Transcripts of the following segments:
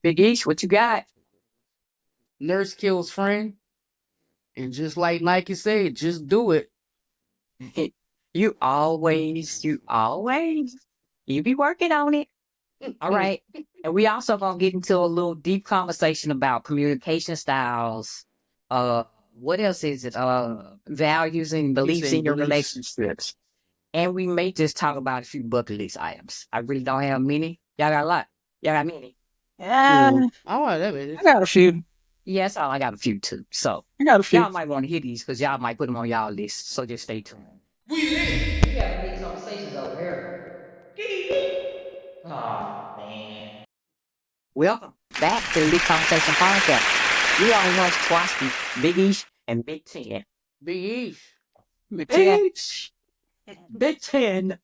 Big Ish, what you got? Nurse kills friend, and just like Nike said, just do it. You be working on it. All right. And we also gonna get into a little deep conversation about communication styles. Uh, what else is it? Values and beliefs in your relationships. And we may just talk about a few bucket list items. I really don't have many. Y'all got a lot. Y'all got many. Yeah, I want that. I got a few. Yes, I got a few too. So I got a few. y'all might want to hear these because y'all might put them on y'all list. So just stay tuned. We got big conversations over here. Oh man. Welcome back to the Big Conversation Podcast. We are once twice the Big East and Big Ten. Big East. Big Ten. Big Ten.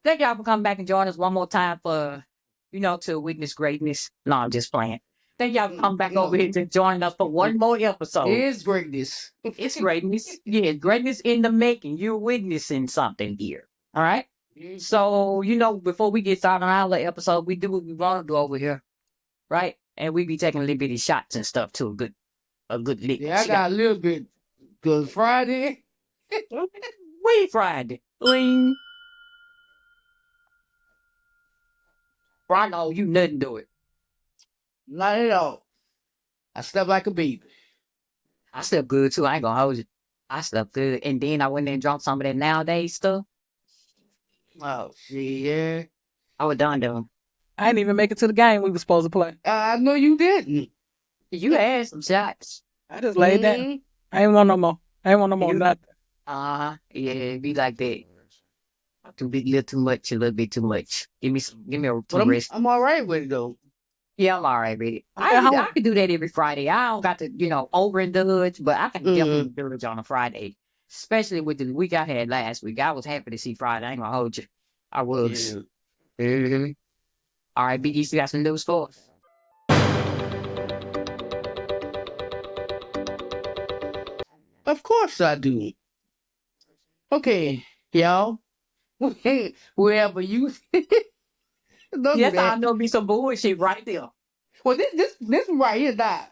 Thank y'all for coming back and joining us one more time for, to witness greatness. No, I'm just playing. Thank y'all for coming back over here to join us for one more episode. It is greatness. It's greatness. Yeah, greatness in the making. You're witnessing something here. All right? So, before we get started on our episode, we do what we want to do over here. Right? And we be taking a little bitty shots and stuff too. A good lick. Yeah, I got a little bit. Because Friday. Wait, Friday. Bling. Right, you nothing do it. Not at all. I slept like a baby. I slept good too. I ain't gonna hold you. I slept good. And then I went there and drunk some of that nowadays stuff. Oh, shit, yeah. I was done though. I didn't even make it to the game we were supposed to play. I know you didn't. You had some shots. I just laid down. I ain't want no more. I ain't want no more nothing. Yeah, it be like that. Too big, a little bit too much. Give me a rest. I'm all right with it though. Yeah, I'm all right with it. I can do that every Friday. I don't got to, overindulge, but I can definitely indulge on a Friday. Especially with the week I had last week. I was happy to see Friday. I ain't gonna hold you. I was. Yeah. Mm-hmm. All right, Big East, you got some news for us? Of course I do. Okay, y'all. Wherever you yes, I know be some bullshit right there. Well, this right here died.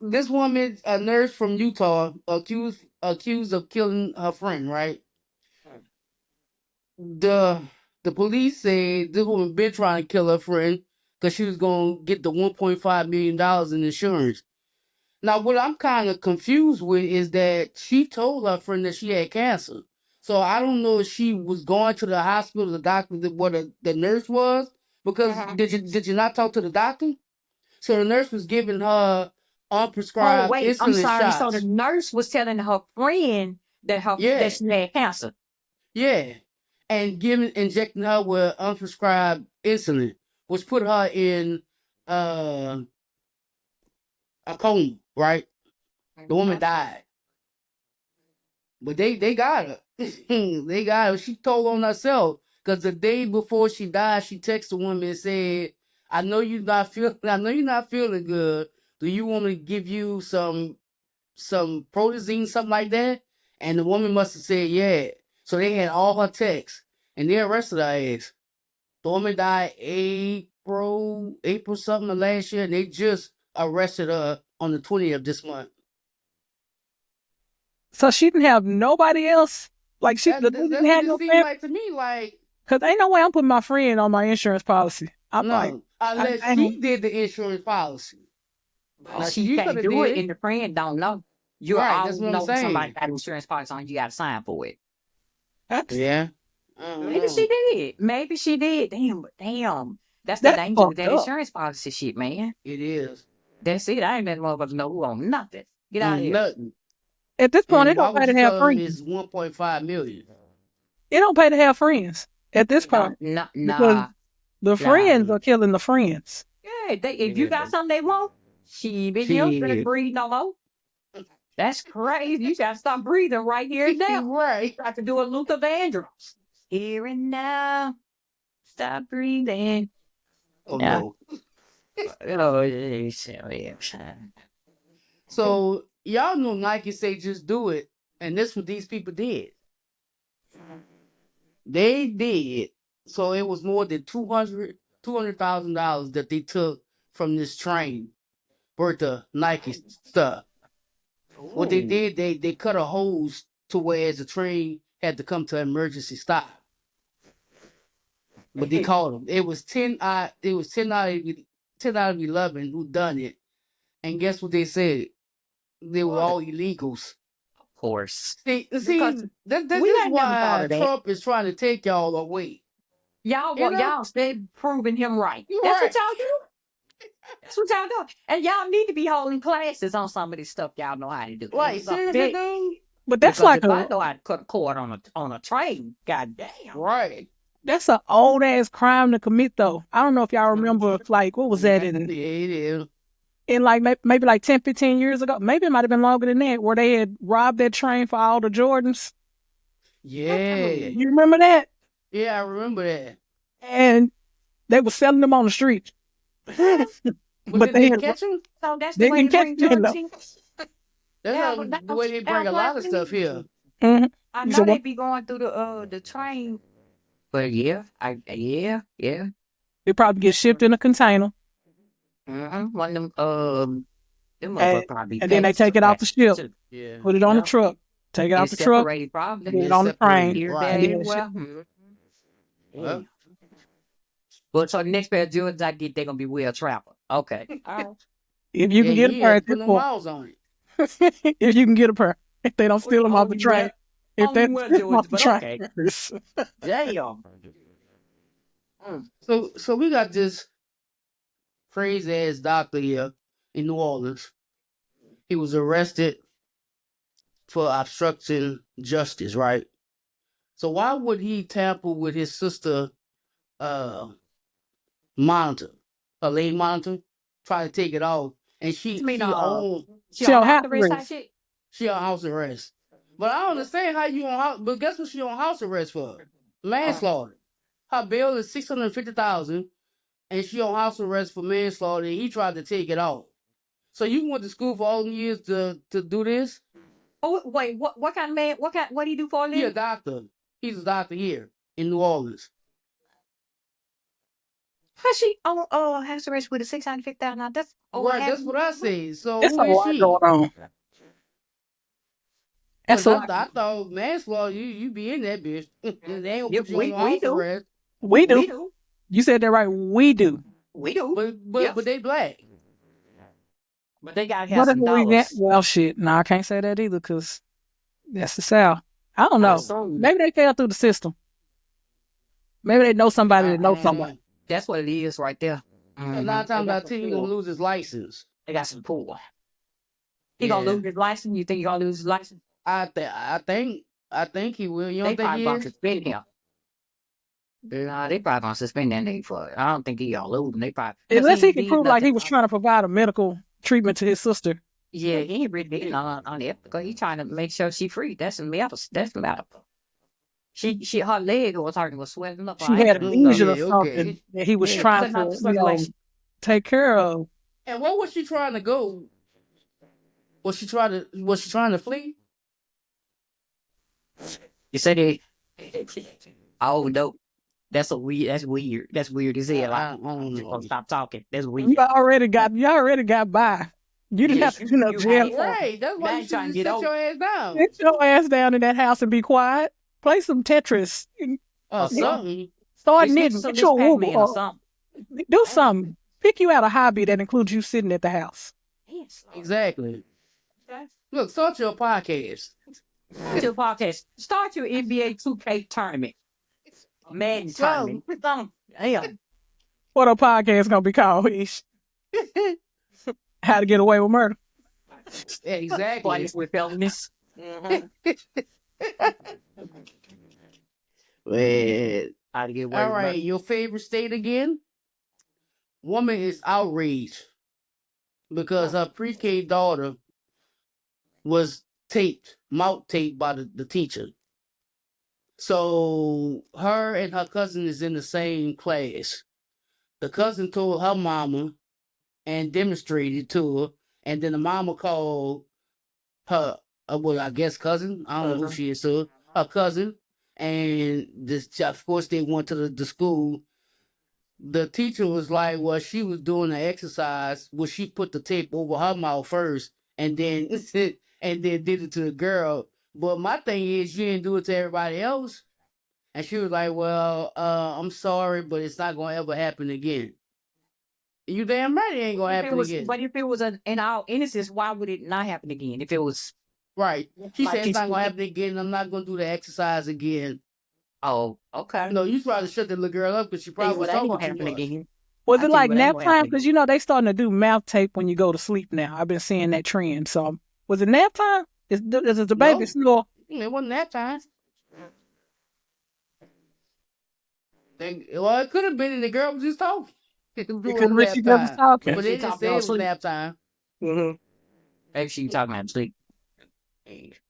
This woman, a nurse from Utah, accused of killing her friend. Right. The police say this woman been trying to kill her friend because she was gonna get the $1.5 million in insurance. Now, what I'm kind of confused with is that she told her friend that she had cancer. So I don't know if she was going to the hospital, the doctor, what the nurse was. Because did you not talk to the doctor? So the nurse was giving her unprescribed insulin I'm sorry. shots. So the nurse was telling her friend that that she had cancer. Yeah, and injecting her with unprescribed insulin, which put her in a coma. Right, the woman died. But they got her. They got her. She told on herself. Because the day before she died, she texted the woman and said, I know you're not feeling good. Do you want me to give you some protazine, something like that? And the woman must have said, yeah. So they had all her texts. And they arrested her ass. The woman died April something of last year. And they just arrested her on the 20th of this month. So she didn't have nobody else? Like she didn't have no family? Like to me, like... Because ain't no way I'm putting my friend on my insurance policy. Unless she did the insurance policy. She can't do it, and the friend don't know. You always know somebody got insurance policy on, you got to sign for it. Yeah. Maybe she did. Damn. That's the danger with that insurance policy shit, man. It is. That's it. I ain't that motherfucker know who on nothing. Get out of here. Nothing. At this point, it don't pay to have friends. It's $1.5 million. It don't pay to have friends at this point. Nah. Because the friends are killing the friends. Yeah, if you got something they want, you better breathe no more. That's crazy. You gotta stop breathing right here and now. Right. You have to do a Luther Vandross. Here and now. Stop breathing. Oh, no. So, y'all know Nike say just do it. And this what these people did. They did. So it was more than $200,000 that they took from this train worth of Nike stuff. What they did, they cut a hose to where the train had to come to an emergency stop. But they caught them. It was 10 out of 11 who done it. And guess what they said? They were all illegals. Of course. See, Because this we is had never thought why of that. Trump is trying to take y'all away. Y'all, You know? y'all stay proving him right. You That's right. what y'all do. That's what y'all do. And y'all need to be holding classes on some of this stuff y'all know how to do. Like, seriously, dude? But that's Because like if I a know how to cut a cord on a train, goddamn. Right. that's an old ass crime to commit though. I don't know if y'all remember like what was that Yeah, it is. in like maybe like 10, 15 years ago. Maybe it might have been longer than that, where they had robbed that train for all the Jordans. Yeah. You remember that? Yeah, I remember that. And they were selling them on the street. But they did had, they catch him? So that's They the way didn't to bring catch me, George though. in. That's Yeah, how but that the way they was- bring a lot of Alfred stuff here. Mhm. I You know said they what? be going through the train. But yeah, yeah. They probably get shipped in a container, One of them them and, motherfuckers probably and then they packed take it off the ship, to- Yeah. put it on the Yeah. truck, take it off It's the truck, separated probably. put it It's on the train. separated, Here, right. there, And then everywhere. Well, But so the next pair of Jordans I get, they're gonna be well traveled. Okay. All right. If you yeah, can get a he pair had at to put this no point, miles on it. if you can get a pair, if they don't steal them off the Only train, if they only wear steal them off Jordans, the but train. okay. Damn. So we got this crazy ass doctor here in New Orleans. He was arrested for obstructing justice, right? So why would he tamper with his sister monitor, a lay monitor, try to take it off, and You mean, She she don't on have house to arrest rest. type shit? she on house arrest. But I don't understand how you on house. But guess what she on house arrest for? Manslaughter. Her bail is $650,000, and she on house arrest for manslaughter. And he tried to take it off. So you went to school for all them years to do this? Oh wait, what kind of man? What do you do for a He a living? doctor. He's a doctor here in New Orleans. How she on house arrest with a $650,000? That's Right, that's what I say. So It's who a is lot she? going on. That's Because a I, lot. I thought manslaughter, you be in that bitch. They ain't gonna Yeah, put you on we house do. arrest. We do. We do. You said that right. We do. We do. But Yeah. but they black. But they gotta have What if some we get? dollars. Well, shit. No, I can't say that either because that's the South. I don't I know. assume Maybe they fell through the system. Maybe they know somebody that I knows don't somebody. know. that's what it is right there. Cause 9 times out of 10, you gonna lose his license. They got some pool. He Yeah. gonna lose his license? You think he gonna lose his license? I think he will. You They don't think probably he gonna is? suspend him. Nah, they probably gonna suspend that nigga for it. I don't think he gonna lose him. They probably Unless he ain't can did prove like he nothing. was trying to provide a medical treatment to his sister. Yeah, he ain't really did on it because he trying to make sure she free. That's medical. That's medical. She her leg was hurting, was swelling up. She her had a ankle and Mm, lesion or yeah, something okay. that he was Yeah, trying cutting out the to, circulation. take care of. And what was she trying to go? Was she trying to flee? You said it. Oh no, that's weird. That's weird as hell. I I'm don't just know. gonna stop talking. That's weird. You already got by. You didn't Yes, have to do no you jail. had- Right. That's why Now you you should trying to just get sit your ass down. Sit your ass down in that house and be quiet. Play some Tetris. Or Something. Start Let's get knitting. some Get your Pac-Man or wool. something. Do something. Pick you out a hobby that includes you sitting at the house. Yes. Exactly. Okay. Look, start your podcast. Start your podcast. Start your NBA 2K tournament. Madden Something. tournament. Damn. What a podcast gonna be called? Ish? How to Get Away with Murder. Exactly. Boys with felonies. Man. How to get away All with right, murder. your favorite state again? Woman is outraged because her pre-K daughter was mouth taped by the teacher. So her and her cousin is in the same class. The cousin told her mama and demonstrated to her, and then the mama called her, well, I guess cousin. I don't know who she is to her cousin, and this, of course, they went to the school. the teacher was like, well, she was doing the exercise. Well, she put the tape over her mouth first, and then and then did it to the girl. But my thing is, you didn't do it to everybody else. And she was like, well, I'm sorry, but it's not gonna ever happen again. You damn right it ain't gonna If it happen was, again. but if it was in all innocence, why would it not happen again? If it was Right. She like said it's it's, not gonna happen again. I'm not gonna do the exercise again. oh, okay. No, you tried to shut the little girl up because she Tell you probably what was ain't talking gonna too happen much. again. Was I it tell you like what ain't nap gonna time? happen Because again. they starting to do mouth tape when you go to sleep now. I've been seeing that trend. So was it nap time? Is the baby No, snore? it wasn't that time. Well, it could have been, and the girl was just talking. It was You doing couldn't reach nap you never time, talking. but She they didn't talking say on it was sleep. nap time. Mm-hmm. Maybe she talking about sleep.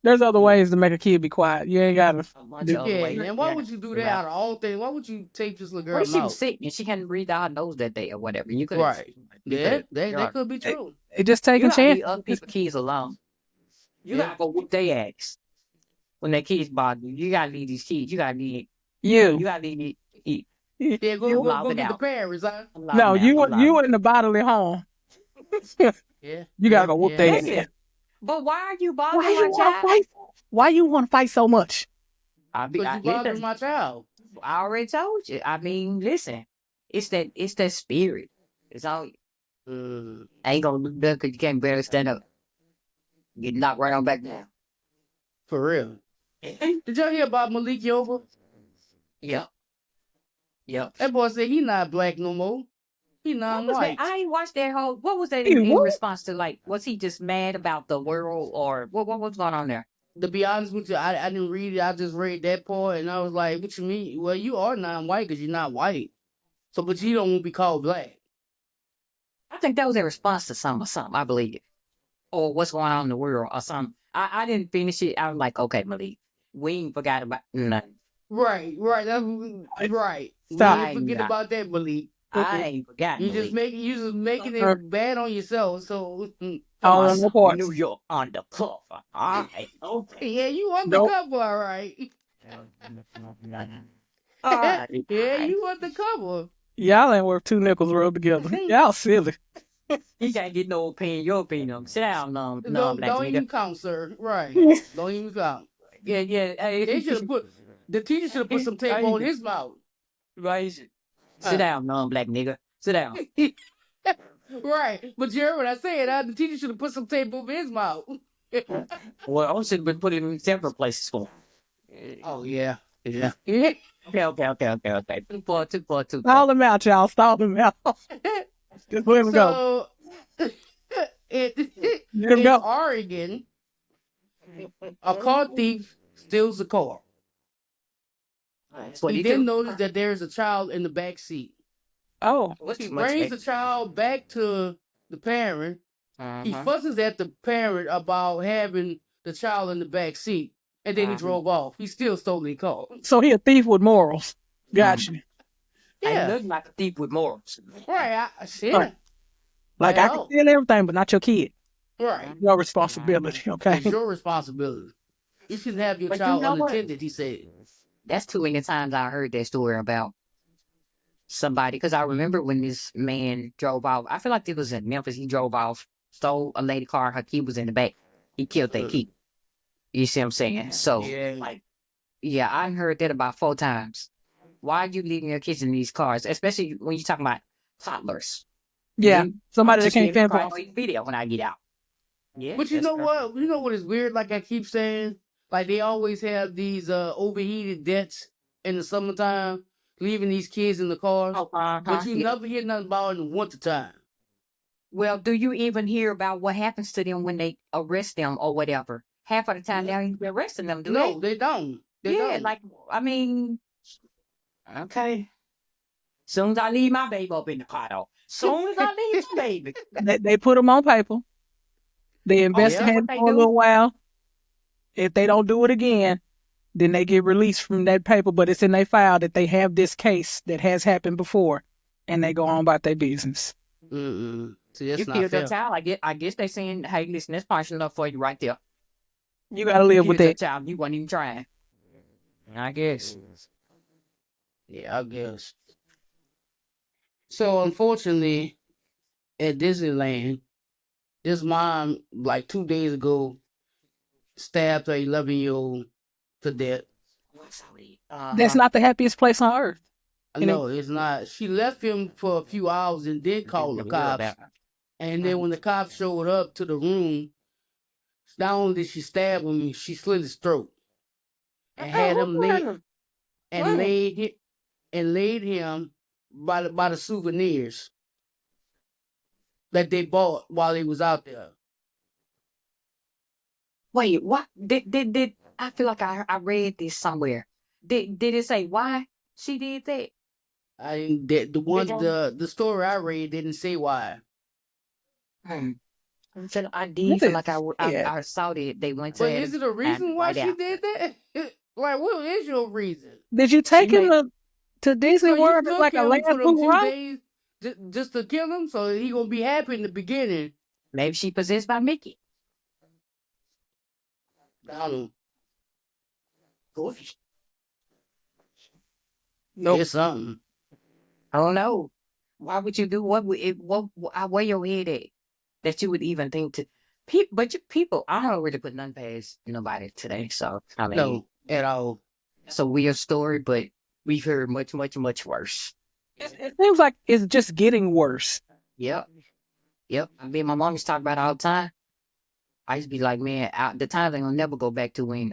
There's other ways to make a kid be quiet. You ain't gotta A bunch do. of other Yeah, ways. and why Yeah. would you do that out of all things? Why would you tape this little What girl if she was mouth? sick and she hadn't breathed out her nose that day or whatever? You could have. Right. Yeah, that could be It, true. it just You taking gotta chance. leave other people's kids alone. You Yeah. gotta go whoop their ass when their kids bother you. You gotta leave these kids. You gotta leave. You. You gotta leave. Yeah, I'm go loud get the out. parents, huh? I'm loud No, out. I'm loud. you in the bodily harm. Yeah. You gotta go whoop their Listen, ass. but why are you Why bothering you my want to child? fight? Why you want to fight so much? Because you bothering my child. I already told you. I mean, listen, it's that spirit. It's all. Ain't gonna do nothing because you can't barely stand up. Get knocked right on back down. For real. Did y'all hear about Malik Yoba? Yep. Yep. That boy said he not black no more. He What was that? non-white. I ain't watched that whole. What was that Hey, in what? response to? Like, was he just mad about the world, or what was going on there? To be honest with you, I didn't read it. I just read that part, and I was like, what you mean? Well, you are non-white because you're not white. So, but you don't want to be called black. I think that was a response to something, I believe, or what's going on in the world, or something. I didn't finish it. I was like, okay, Malik, we ain't forgot about nothing. Right. That's right. Stop. We ain't forget about that, Malik. I ain't forgot. You just making it bad on yourself. So, All on the parts. New York undercover. All right. Okay. yeah, you Nope. undercover, all right. All right. Yeah, you undercover. Y'all ain't worth two nickels rubbed together. Y'all silly. You can't get no opinion. Your opinion. Sit down, no, black Don't nigga. even count, sir. Right. Don't even count. Yeah. They should have put the teacher should have put some tape on his mouth. Right. Sit down, non-black nigga. Sit down. Right. But you heard what I said. The teacher should have put some tape over his mouth. Well, I should have been put in several places for. Oh yeah. Yeah. Okay. Two part. Stall them out, y'all. Stall them out. Just let them go. So Let them in go. Oregon, a car thief steals a car. That's what He he then do. noticed that there is a child in the back seat. Oh, What's He too much? brings the child back to the parent. He fusses at the parent about having the child in the back seat, and then he drove off. He still stole the car. so he a thief with morals. Gotcha. Ain't Yeah, nothing like a thief with morals. right. I see Right. it. Like I can steal everything, but not your kid. Right. Your responsibility. Okay. It's your responsibility. You shouldn't have your But you child know what? unattended, he said. That's too many times I heard that story about somebody. Because I remember when this man drove off. I feel like it was in Memphis. He drove off, stole a lady car. Her kid was in the back. He killed that kid. You see what I'm saying? So, yeah, I heard that about 4 times. Why are you leaving your kids in these cars? Especially when you're talking about toddlers. Yeah. Somebody that Just can't leave the fend car for. on video when I get out. Yeah. But you know what? You know what is weird? Like I keep saying, like they always have these overheated deaths in the summertime, leaving these kids in the cars. But you never hear nothing about it in the wintertime. Well, do you even hear about what happens to them when they arrest them or whatever? Half of the time, they don't even arresting them, do No, they don't. They don't. like, I mean, okay. Soon as I leave my baby up in the car, though. Soon as I leave my baby. They put them on paper. They investigate what they for a do? little while. If they don't do it again, then they get released from that paper, but it's in their file that they have this case that has happened before, and they go on about their business. See, that's You not killed fair. your child. I guess they saying, hey, listen, that's punishing enough for you right there. You got to live with Killed your that. child. You wasn't even trying. I guess. Yeah, I guess. So unfortunately, at Disneyland, this mom, like 2 days ago, stabbed her 11-year-old to death. That's not the happiest place on earth. No, it's not. She left him for a few hours and then called the cops. And then when the cops showed up to the room, not only did she stab him, she slit his throat and had him laid and laid him by the souvenirs that they bought while he was out there. Wait, what? Did I feel like I read this somewhere? Did it say why she did that? The story I read didn't say why. I did feel like Yeah. I saw that they went to. But is it a reason why she did that? Like, what is your reason? Did you take him to Disney So World you as like took a him last for them few hurrah? days just to kill him, so he gonna be happy in the beginning. Maybe she possessed by Mickey. I don't know. Nope. It's something. I don't know. Why would you do what? Where your head at? That you would even think to people, but people. I don't really put none past nobody today. So I mean, No, at all. it's a weird story, but we've heard much, much, much worse. It seems like it's just getting worse. Yep. I mean, my mom used to talk about it all the time. I used to be like, man, the times ain't gonna never go back to when,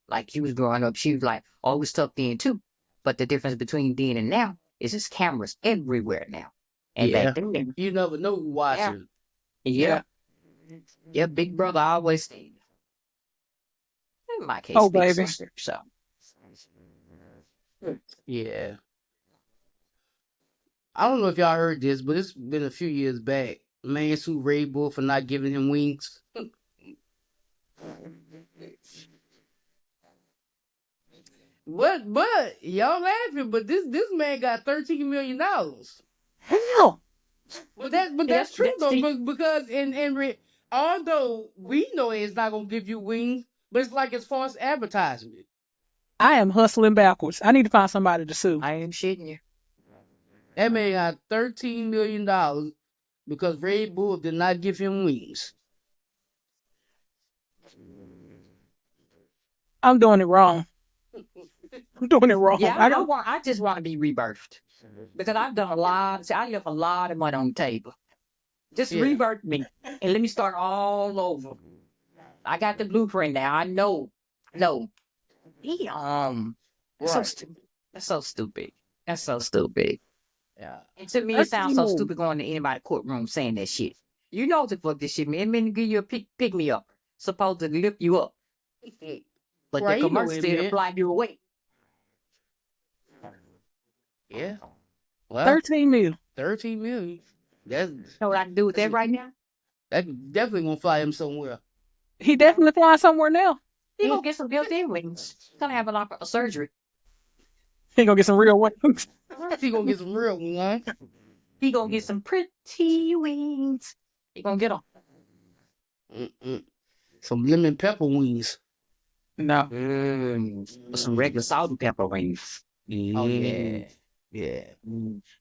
like you was growing up. She was like, oh, it was tough then too. But the difference between then and now is just cameras everywhere now. And Yeah. back then, You never know who watching. yeah, Big Brother always stayed. In my case, Oh, big baby. sister. So, Yeah. I don't know if y'all heard this, but it's been a few years back. Man sued Red Bull for not giving him wings. But y'all laughing, but this man got $13 million. Hell. But that's true though, because although we know it's not gonna give you wings, but it's like it's false advertisement. I am hustling backwards. I need to find somebody to sue. I ain't shitting you. That man got $13 million because Red Bull did not give him wings. I'm doing it wrong. I'm doing it wrong. Yeah, I just want to be rebirthed because I've done a lot. See, I left a lot of money on the table. Just rebirth me and let me start all over. I got the blueprint now. I know. No. That's so stupid. That's so stupid. That's so stupid. Yeah. And to me, it sounds so stupid going to anybody's courtroom saying that shit. You know what the fuck this shit mean. It give you a pick me up. Supposed to lift you up. But the commercial still fly you away. Yeah. Well, 13 million. 13 million. That's, you know what I can do with that right now? That definitely gonna fly him somewhere. He definitely flying somewhere now. He gonna get some built-in wings. He's gonna have a surgery. He gonna get some real wings. He gonna get some real ones. He gonna get some pretty wings. He gonna get them. Some lemon pepper wings. No. Some regular salt and pepper wings. Oh yeah. Yeah.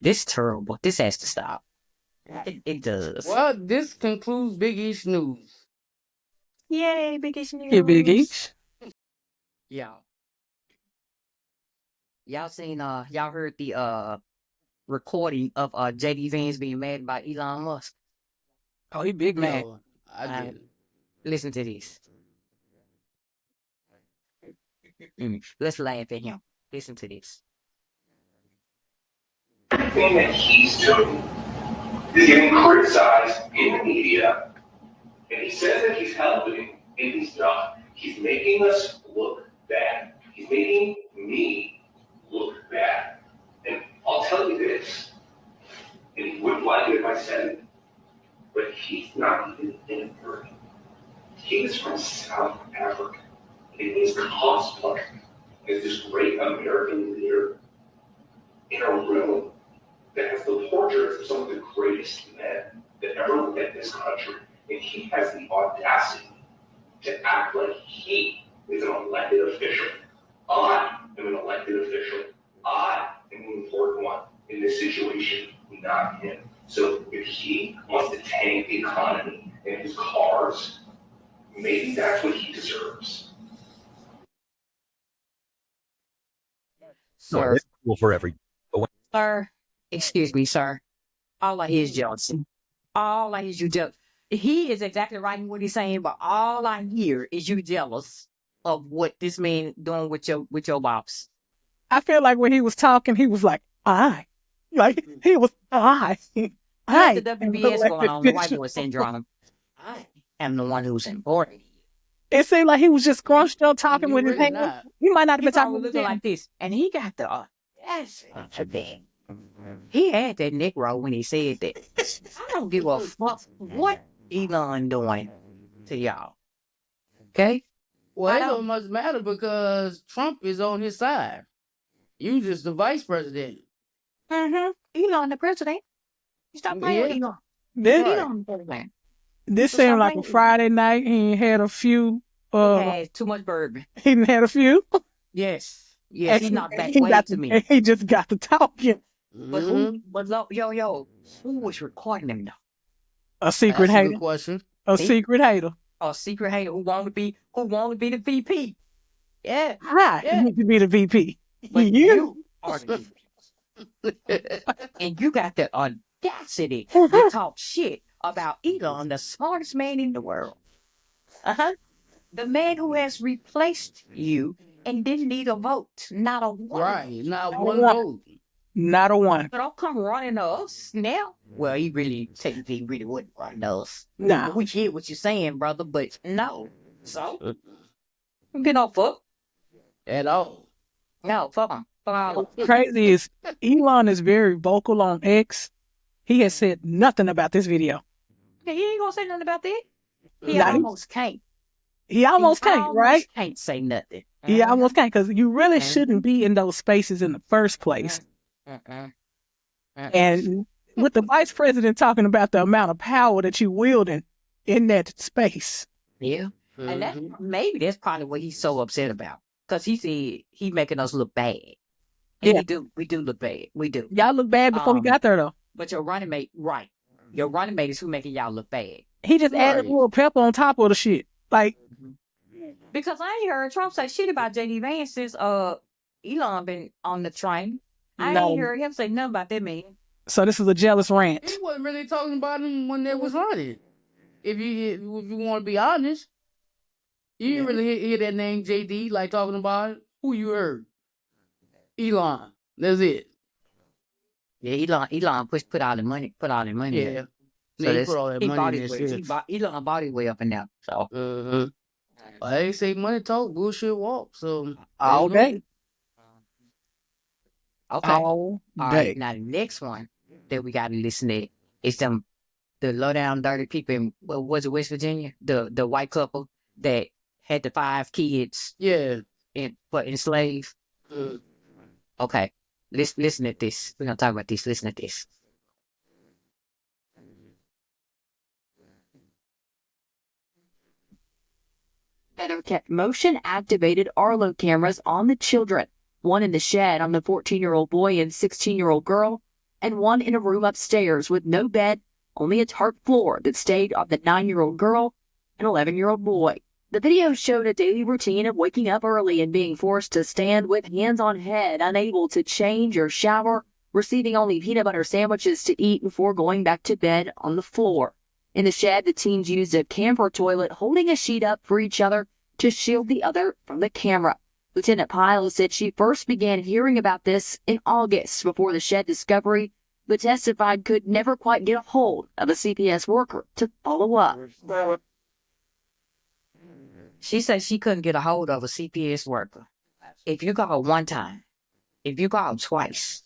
This terrible. This has to stop. It does. Well, this concludes Big East News. Yay, Big East News. Yeah, Big East. Yeah. Y'all seen y'all heard the recording of JD Vance being mad by Elon Musk? Oh, he big mad. No, I didn't. Listen to this. Let's laugh at him. Listen to this. Everything that he's doing is getting criticized in the media. And he says that he's helping, and he's not. He's making us look bad. He's making me look bad. And I'll tell you this, and he wouldn't like it if I said it, but he's not even in America. He is from South Africa. And his cosplay is this great American leader in a room that has the portraits of some of the greatest men that ever lived in this country. And he has the audacity to act like he is an elected official. I am an elected official. I am the important one in this situation. not him. So if he wants to tank the economy and his cars, maybe that's what he deserves. Sir, it's cool for every. sir, excuse me, sir. All I hear is jealousy. All I hear is you jealous. He is exactly right in what he's saying, but all I hear is you jealous of what this man doing with your boss. I feel like when he was talking, he was like, like he was, He had the WBS going on, the white boy syndrome. I am the one who's important. It seemed like he was just scrunched up talking You with his really hand. not. He might not have He been talking probably with his looking hand. like this, and he got the audacity. He had that neck roll when he said that. I don't give a fuck what Elon doing to y'all. Okay? Well, I it don't- don't much matter because Trump is on his side. You just the vice president. Elon the president. You stop playing with Elon. This, Right. Elon the president. this So seemed stop like a playing with Friday night. He had a few. He has too much bourbon. He had a few. Yes. Yes, he knocked back He way got to to- me. He just got to talking. But yo, who was recording him though? A secret That's a hater. good question. A See? secret hater. A secret hater who wanted to be the VP. Yeah. Hi, Yeah. you need to be the VP. But You. you are the VP. And you got the audacity to talk shit about Elon, the smartest man in the world. The man who has replaced you and didn't need a vote. Not a one. Right. Not Not one one. vote. Not a one. So don't come running to us now. Well, he really technically really wouldn't run to us. No. We hear what you're saying, brother, but no. So get no fuck. At all. No, fuck him. Fuck all of them. Crazy is Elon is very vocal on X. He has said nothing about this video. Yeah, he ain't gonna say nothing about that. He Nah, almost can't. He almost He can't, right? Can't say nothing. He almost can't because you really Mhm. shouldn't be in those spaces in the first place. And with the vice president talking about the amount of power that you wielding in that space. Yeah. And that Mhm. maybe that's probably what he's so upset about. Because he said he making us look bad. And Yeah. we do look bad. We do. Y'all look bad before we got there though. But your running mate, right. Your running mate is who making y'all look bad. He just added a Right. little pepper on top of the shit. Like, Because I ain't heard Trump say shit about JD Vance since Elon been on the train. I No. ain't heard him say nothing about that man. so this is a jealous rant. He wasn't really talking about him when they was running. If you want to be honest, you didn't really hear that name JD like talking about it. Who you heard? Elon. That's it. Yeah, Elon put all the money. Yeah. So He that's- put all that he money bought in it that way- shit. he bought- Elon bought it way up and down. So I ain't say money talk, bullshit walk. So All there you day. okay. All All day. right, now the next one that we got to listen to is the low down dirty people in was it West Virginia? The white couple that had the 5 kids go. but enslaved. Yeah. Okay, listen at this. We're gonna talk about this. Listen at this. Better kept motion-activated Arlo cameras on the children, one in the shed on the 14-year-old boy and 16-year-old girl, and one in a room upstairs with no bed, only a tarp floor that stayed on the 9-year-old girl and 11-year-old boy. The video showed a daily routine of waking up early and being forced to stand with hands on head, unable to change or shower, receiving only peanut butter sandwiches to eat before going back to bed on the floor. In the shed, the teens used a camper toilet, holding a sheet up for each other to shield the other from the camera. Lieutenant Pyle said she first began hearing about this in August before the shed discovery, but testified could never quite get a hold of a CPS worker to follow up. She said she couldn't get a hold of a CPS worker. If you call one time, if you call twice,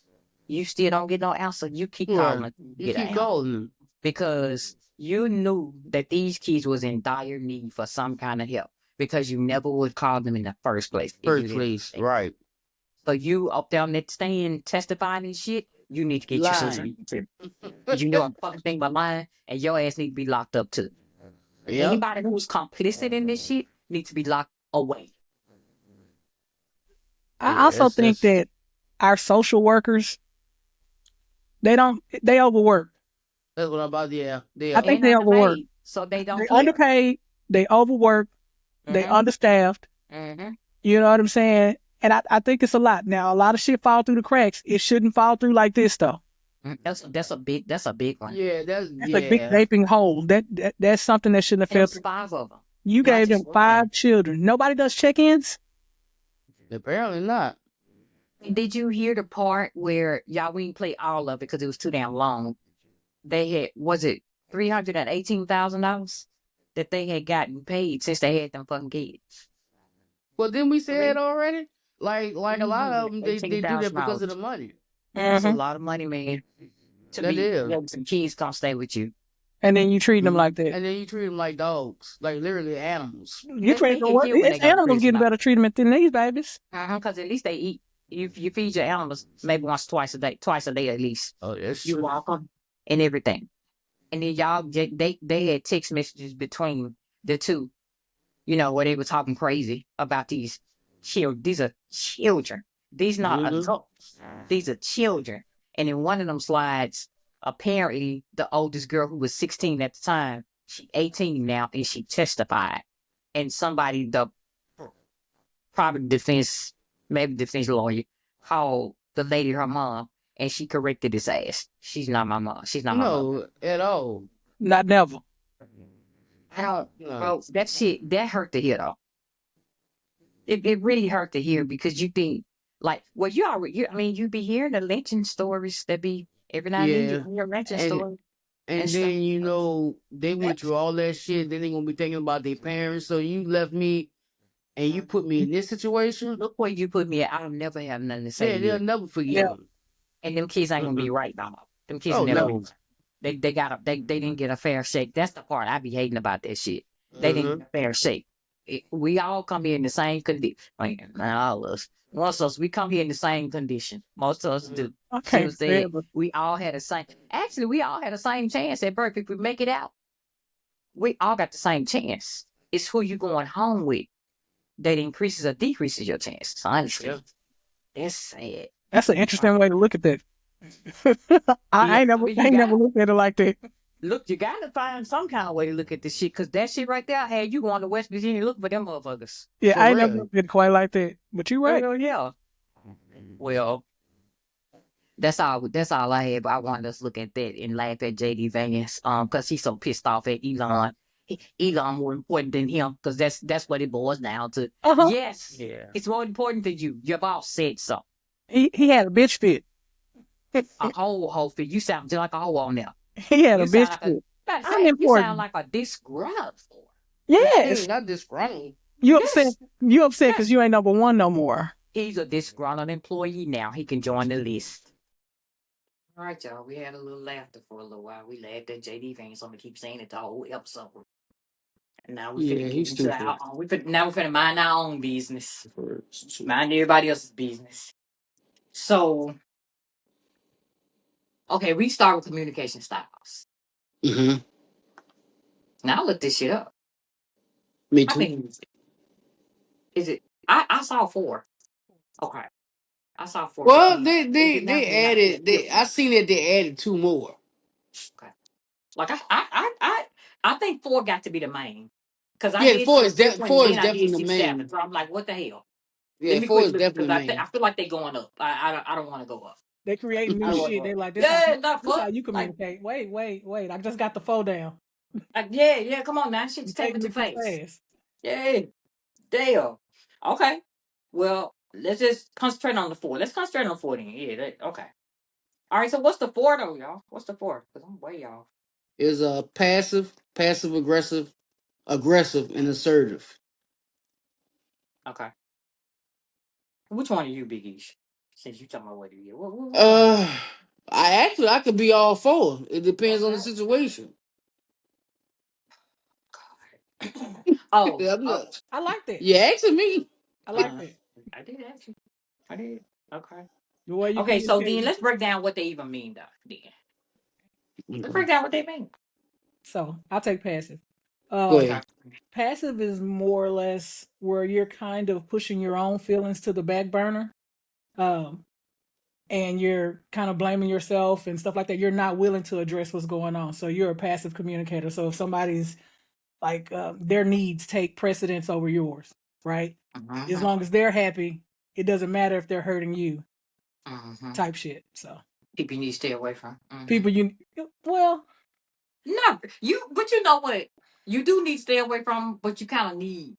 you still don't get no answer. You keep calling. Right. You Get an keep answer. calling him. Because you knew that these kids was in dire need for some kind of help because you never would call them in the first place. if you First didn't place. say. Right. So you up there on that stand testifying and shit, you need to get your Lying. sister. You know a fucking thing about lying, and your ass need to be locked up too. Yep. Anybody who's complicit in this shit needs to be locked away. I Yeah, also think that's- that our social workers, They overwork. That's what I'm about. Yeah, I think And they overwork. underpaid, so they don't They care. underpaid. They overwork. They understaffed. Mm-hmm. You know what I'm saying? And I think it's a lot. Now, a lot of shit fall through the cracks. It shouldn't fall through like this, though. That's a big one. yeah, That's a big yeah. gaping hole. That's something that shouldn't have And fell it's through. 5 of them. You Not gave just them one. 5 children. Nobody does check-ins? Apparently not. Did you hear the part where y'all we didn't play all of it because it was too damn long? They had was it $318,000 that they had gotten paid since they had them fucking kids. Well, didn't we say it already? Like a lot of them, they do that because of the $18,000. money. That's a lot of money, man. To That be is. having some kids gonna stay with you. And then you treat them like that. And then you treat them like dogs, like literally animals. You treat them what? When they It's go to animals prison getting better treatment than these babies. because at least they eat. You feed your animals maybe twice a day at least. Oh, yes. You walk them and everything. And then y'all, they had text messages between the two, where they were talking crazy about these children. These are children. These not adults. These are children. And in one of them slides, apparently the oldest girl who was 16 at the time, she 18 now, and she testified. And somebody, probably maybe defense lawyer, called the lady her mom, and she corrected his ass. She's not my mom. She's not my mother. No, at all. Not never. Bro, that shit, that hurt to hear though. It really hurt to hear because you think, like, well, you be hearing the lynching stories that be every now and then you hear a lynching story. And then, they went through all that shit. Then they gonna be thinking about their parents. So you left me and you put me in this situation. Look where you put me at. I'll never have nothing to say. Yeah, they'll never forgive them. And them kids ain't gonna be right now. Them kids Oh, never. no. They didn't get a fair shake. That's the part I be hating about that shit. They didn't get a fair shake. We all come here in the same condition. All of us. Most of us, we come here in the same condition. Most of us do. Okay. We all had the same. Actually, we all had the same chance at birth. If we make it out, we all got the same chance. It's who you going home with that increases or decreases your chances. Honestly, that's sad. That's an interesting way to look at that. I ain't never looked at it like that. Look, you gotta find some kind of way to look at this shit, because that shit right there had you going to West Virginia looking for them motherfuckers. Yeah, I ain't never looked at it quite like that. But you right. Yeah. Well, that's all I had, but I wanted us to look at that and laugh at JD Vance, because he's so pissed off at Elon. Elon more important than him, because that's what it boils down to. Yes. Yeah. It's more important than you. Your boss said so. He had a bitch fit. A whole fit. You sound just like a hoe on there. He had a bitch fit. You sound like a disgruntled. Yes. Not disgruntled. You upset because you ain't number one no more. He's a disgruntled employee now. He can join the list. All right, y'all. We had a little laughter for a little while. We laughed at JD Vance. I'm gonna keep saying it the whole episode. And now we finna mind our own business. Mind everybody else's business. So, okay, we start with communication styles. Mm-hmm. Now I looked this shit up. Me too. Is it? I saw 4. Okay, I saw 4. Well, they added. I seen that they added 2 more. Okay, like I think 4 got to be the main. Because 4 is definitely the main. 7, so I'm like, what the hell? Yeah, 4 is definitely the main. I feel like they going up. I don't want to go up. They creating new shit. They like this. This how you communicate. Wait. I just got the 4 down. Yeah. Come on now, shit's taking too fast. Yeah, damn. Okay. Well, let's just concentrate on the 4. Let's concentrate on the 4 then. Yeah. Okay. All right. So what's the 4 though, y'all? What's the 4? Because I'm way off. Is passive aggressive, and assertive. Okay. Which one are you, Big Ish? Since you talking about what you I could be all 4. It depends on the situation. Oh, I like that. You asking me? I like that. I did actually. I did. Okay. Okay, so then let's break down what they even mean, though. Then let's break down what they mean. So I'll take passive. Go ahead. Passive is more or less where you're kind of pushing your own feelings to the back burner, and and you're kind of blaming yourself and stuff like that, you're not willing to address what's going on. So you're a passive communicator. So if somebody's like their needs take precedence over yours, right? As long as they're happy, it doesn't matter if they're hurting you, type shit. So People you need to stay away from. people well, No, but you know what? You do need to stay away from, but you kind of need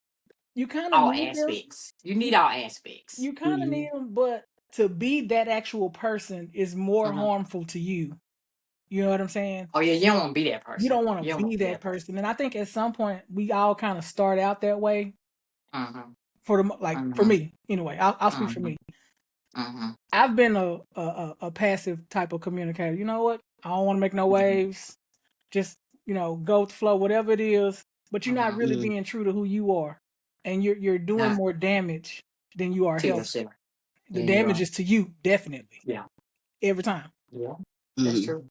you kind of all need them. aspects. You need all aspects. You kind of need them, but to be that actual person is more harmful to you. You know what I'm saying? Oh yeah, you don't want to be that person. You don't want You to don't wanna be that person. And I think at some point we all kind of start out that way. For for me, anyway, I'll speak for me. I've been a passive type of communicator. You know what? I don't want to make no waves. Just go with the flow, whatever it is. But you're not really being true to who you are, and you're doing Not more damage than you are to help. yourself. The Yeah, you're damage right. is to you, definitely. Yeah, Every time. yeah, that's true.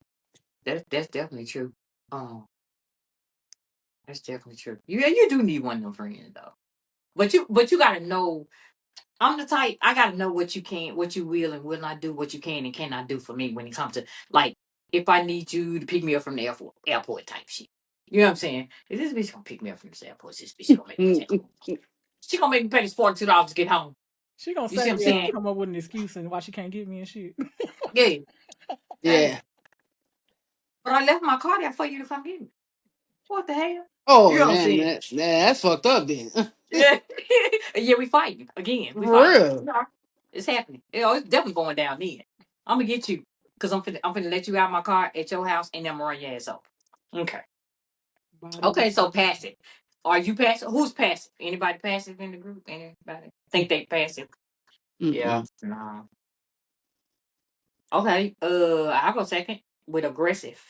That's definitely true. Oh, that's definitely true. You do need one of them friends though. But you gotta know. I'm the type. I gotta know what you can, what you will and will not do, what you can and cannot do for me when it comes to like if I need you to pick me up from the airport type shit. You know what I'm saying? If this bitch gonna pick me up from this airport, this bitch gonna make me take home. She gonna make me pay this $42 to get home. She gonna You see what I'm say saying? come up with an excuse and why she can't get me and shit. Yeah. Yeah. But I left my car there for you to come get me. What the hell? Oh, You know what I'm man, saying? that's fucked up then. Yeah, yeah, we fighting again. We For fighting. real. No, it's happening. It's definitely going down then. I'm gonna get you because I'm finna let you out of my car at your house and then I'm gonna run your ass over. Okay. Okay, so passive. Are you passive? Who's passive? Anybody passive in the group? Anybody think they passive? Yeah. No. Okay. I'll go second with aggressive.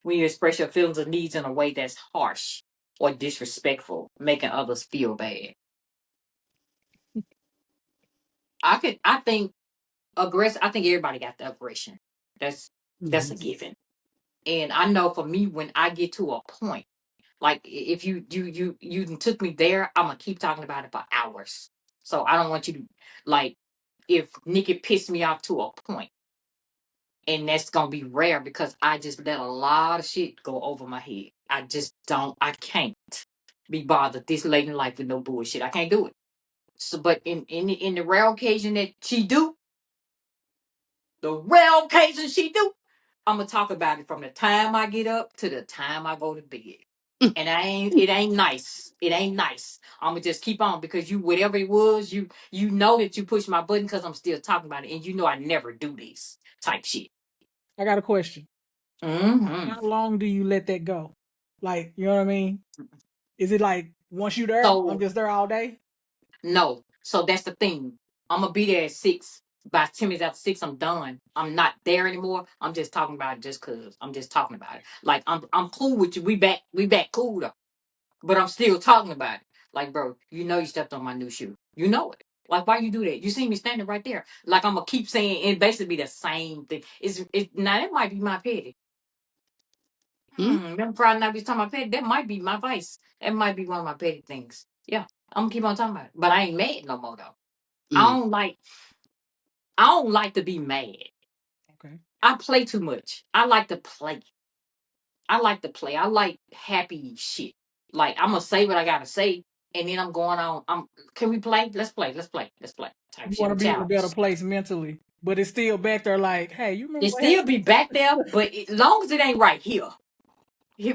When you express your feelings or needs in a way that's harsh or disrespectful, making others feel bad. I think aggressive. I think everybody got the aggression. That's a given. And I know for me, when I get to a point, like if you done took me there, I'm gonna keep talking about it for hours. So I don't want you to like if Nikki pissed me off to a point, and that's gonna be rare because I just let a lot of shit go over my head. I just don't. I can't be bothered this late in life with no bullshit. I can't do it. So, but in the rare occasion that she do, the rare occasion she do, I'm gonna talk about it from the time I get up to the time I go to bed. And it ain't nice. It ain't nice. I'm gonna just keep on because you whatever it was, you know that you push my button because I'm still talking about it, and you know I never do this type shit. I got a question. How long do you let that go? Like, you know what I mean? Is it like once you there, I'm So just there all day? no. So that's the thing. I'm gonna be there at 6. By 10 minutes after 6, I'm done. I'm not there anymore. I'm just talking about it just cause I'm just talking about it. Like I'm cool with you. We back cool though. But I'm still talking about it. Like, bro, you know you stepped on my new shoe. You know it. Like, why you do that? You see me standing right there. Like, I'm gonna keep saying it. Basically, the same thing. Now that might be my petty. Them Friday night we was talking about petty. That might be my vice. That might be one of my petty things. Yeah, I'm gonna keep on talking about it. But I ain't mad no more though. I don't like. I don't like to be mad. Okay. I play too much. I like to play. I like to play. I like happy shit. Like I'm gonna say what I gotta say, and then I'm going on. Can we play? Let's play. Let's play. Let's play. Type You shit. want to I'm be in a better childish. place mentally, but it's still back there like, hey, you remember It what still happened? be back there, but as long as it ain't right here,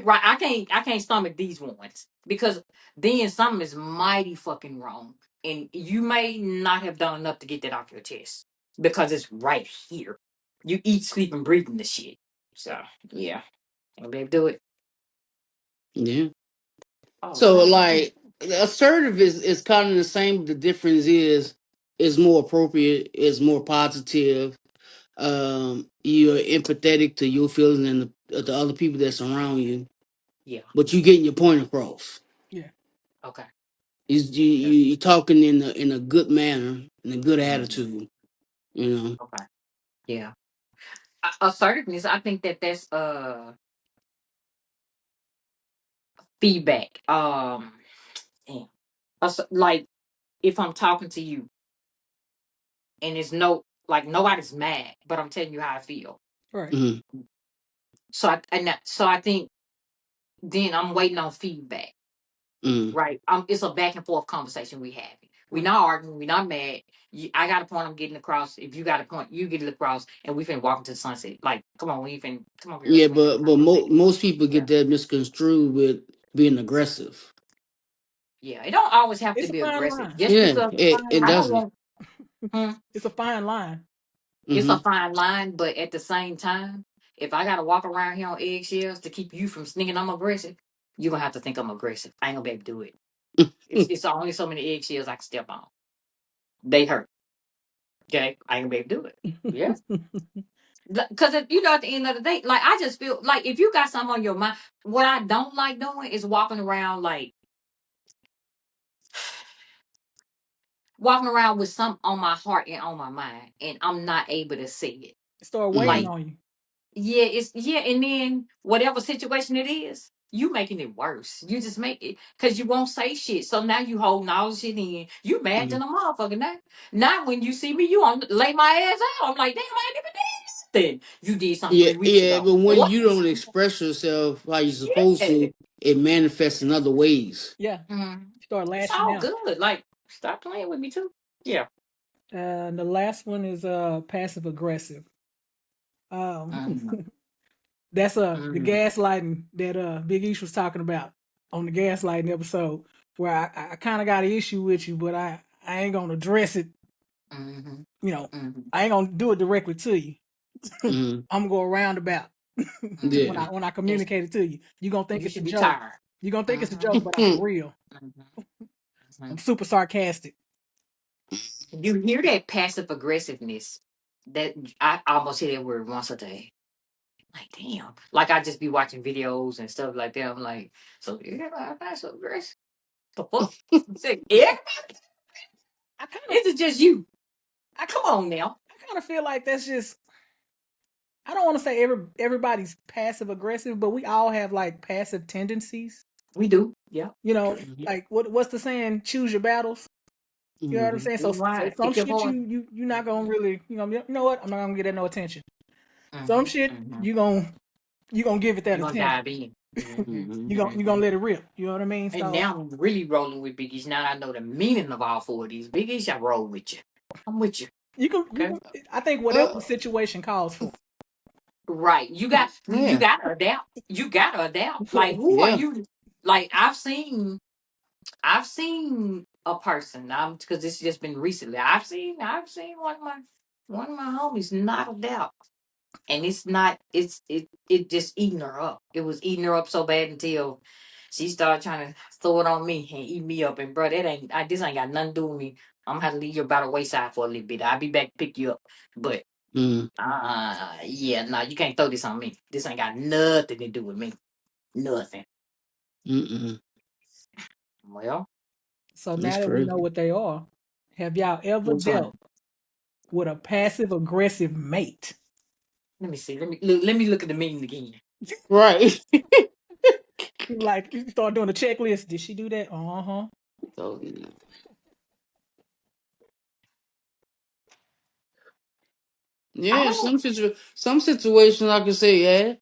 right. I can't stomach these ones because then something is mighty fucking wrong, and you may not have done enough to get that off your chest because it's right here. You eat, sleep, and breathing the shit. So yeah, I'll be able to do it. Yeah. Oh So God. like assertive is kind of the same. The difference is more appropriate, is more positive. You're empathetic to your feelings and the other people that surround you, Yeah. but you getting your point across. Yeah. Okay. You talking in a good manner, in a good Mhm. attitude. You know. Okay. Yeah. Assertiveness. I think that's feedback. Damn. Like if I'm talking to you and there's no Like nobody's mad, but I'm telling you how I feel. Right. Mm-hmm. So I think then I'm waiting on feedback. Mm-hmm. Right. It's a back and forth conversation we having. We're Right. not arguing. We're not mad. I got a point I'm getting across. If you got a point, you get it across, and we finna walk into the sunset. Like, come on, come on, girl. Yeah, We finna but most people yeah. get that misconstrued with being aggressive. Yeah, it don't always have to It's a be fine aggressive. line. Just Yeah, because It's a fine it I line. don't doesn't. want, hmm, It's a fine line. it's a Mm-hmm. fine line, but at the same time, if I gotta walk around here on eggshells to keep you from thinking I'm aggressive, you're gonna have to think I'm aggressive. I ain't gonna be able to do it. It's only so many eggshells I can step on. They hurt. Okay, I ain't gonna be able to do it. Yeah. Because at the end of the day, like I just feel like if you got something on your mind, what I don't like doing is walking around with something on my heart and on my mind, and I'm not able to say it. Start weighing Like, Mm-hmm. on you. and then whatever situation it is, you making it worse. You just make it because you won't say shit. So now you holding all the shit in. You mad than a motherfucker now. Now when you see me, you on lay my ass out. I'm like, damn, I ain't even did nothing. You did something Yeah, 3 weeks yeah, ago. but when What? you don't express yourself how you're supposed Yeah. to, it manifests in other ways. Yeah. Mm. Start It's lashing all out. good. Like, stop playing with me too. Yeah. The last one is passive aggressive. Mm-hmm. That's the Mm-hmm. gaslighting that Big East was talking about on the gaslighting episode, where I kind of got an issue with you, but I ain't gonna address it. Mm-hmm. You know, Mm-hmm. I ain't gonna do it directly to you. Mm-hmm. I'm gonna go roundabout Yeah. when I Yes, communicate it to you. You gonna think you it's a should be joke. tired. You gonna think it's a Mm-hmm. joke, but I'm for real. Mm-hmm. I'm super sarcastic. You hear that passive aggressiveness? That I almost hear that word once a day. Like, damn. Like I just be watching videos and stuff like that. I'm like, so you're passive aggressive? The fuck? Say, yeah. I kind of Is it just you? I, Come on now. I kind of feel like that's just. I don't want to say everybody's passive aggressive, but we all have like passive tendencies. We do. Yeah. You know, Mm-hmm. like what's the saying? Choose your battles. You know what I'm Mm-hmm. saying? So Right. some Pick your shit boy. you're not gonna really you know what? I'm not gonna get that no attention. Some Mm-hmm. shit Mm-hmm. you gonna give it that You're gonna attention. dive in. Mm-hmm. Mm-hmm. You Mm-hmm. gonna let it rip. You know what I mean? And So now I'm really rolling with Biggies. Now I know the meaning of all four of these. Biggies, I roll with you. I'm with you. you Okay. can I think whatever the situation calls for. Right. You Yeah. gotta adapt. You gotta adapt. Like who are Yeah. you? Like I've seen a person. Because this has just been recently. I've seen one of my homies not adapt. And it's not it just eating her up. It was eating her up so bad until she started trying to throw it on me and eat me up. And bro, this ain't got nothing to do with me. I'm gonna have to leave you by the wayside for a little bit. I'll be back to pick you up. But Mm-hmm. yeah, no, you can't throw this on me. This ain't got nothing to do with me. Nothing. Mm-hmm. Well, So That's now that we know crazy. what they are, have y'all ever what's on? dealt with a passive aggressive mate? Let me see. Let me look at the meaning again. Right. Like you start doing a checklist. Did she do that? Uh-huh. So, I yeah, don't some situations I can say, yeah.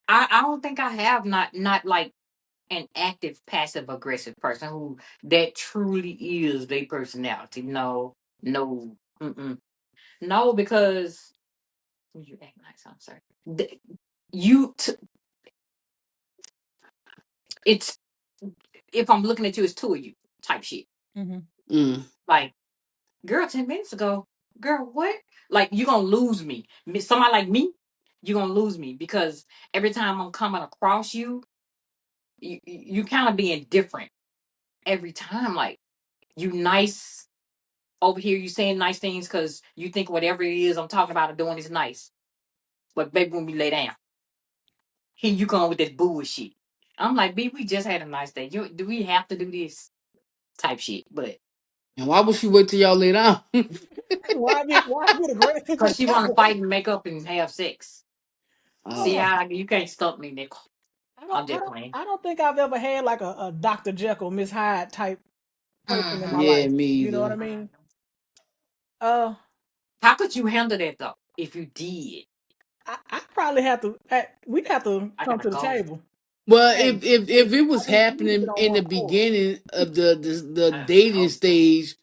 I don't think I have not like an active passive aggressive person who that truly is their personality. No, no, no, because you act like I'm sorry. Th- You, t- it's if I'm looking at you, it's two of you type shit. Mm-hmm. Mm. Like, girl, 10 minutes ago, girl, what? Like you gonna lose me. Somebody like me, you gonna lose me because every time I'm coming across you, you kind of being different every time. Like you nice over here, you saying nice things because you think whatever it is I'm talking about or doing is nice. But baby, when we lay down, here you come with that bullshit. I'm like, B, we just had a nice day. Do we have to do this type shit? But And why would she wait till y'all lay down? Why get aggressive because at she that want to point? fight and make up and have sex. See Oh, Oh. how you can't stop me, Nick. I'm just playing. I don't think I've ever had like a Dr. Jekyll, Miss Hyde type person in my Mm-hmm. Yeah, life. me You know what I either. mean? Uh How could you handle that though? If you did, I probably have to. We'd have to I come gotta to the go. table. Well, Hey, if it was we need to get happening on in one the accord. beginning of the I dating go. stage,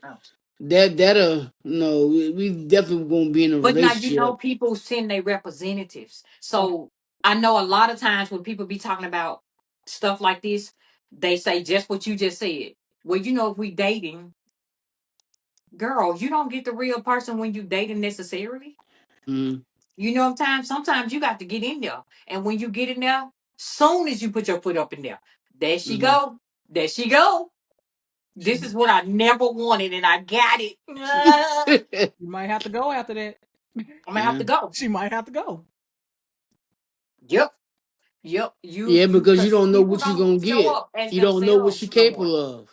that'll no, we definitely won't be in a But now you know relationship. people send their representatives. So I know a lot of times when people be talking about stuff like this, they say just what you just said. Well, you know, if we dating, girl, you don't get the real person when you dating necessarily. Mm, You know, sometimes you got to get in there. And when you get in there, soon as you put your foot up in there she mm. go. There she go. This is what I never wanted and I got it. You might have to go after that. I'm gonna have to go. She might have to go. Yep. Yep. You Yeah, because you because don't know people what you're don't gonna show get. up as You don't know what themselves you're no more. capable of.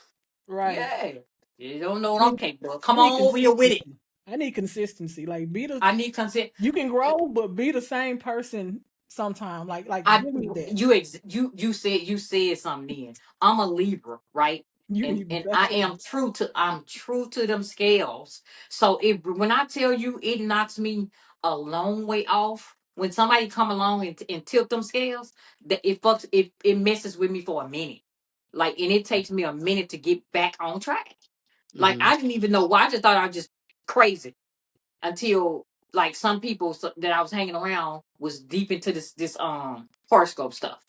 Right. Yeah. You don't know what I I'm need, capable of. I Come need on over here with it. consistency. I need consistency. Like be the. I need consent. You can grow, but be the same person sometime. Like I give me that. you said something then. I'm a Libra, right? You And I definitely. am I'm true to them scales. So if when I tell you it knocks me a long way off, when somebody come along and tilt them scales, that it messes with me for a minute. Like and it takes me a minute to get back on track. Like Hmm. I didn't even know why. I just thought I was just crazy until like some people that I was hanging around was deep into this horoscope stuff.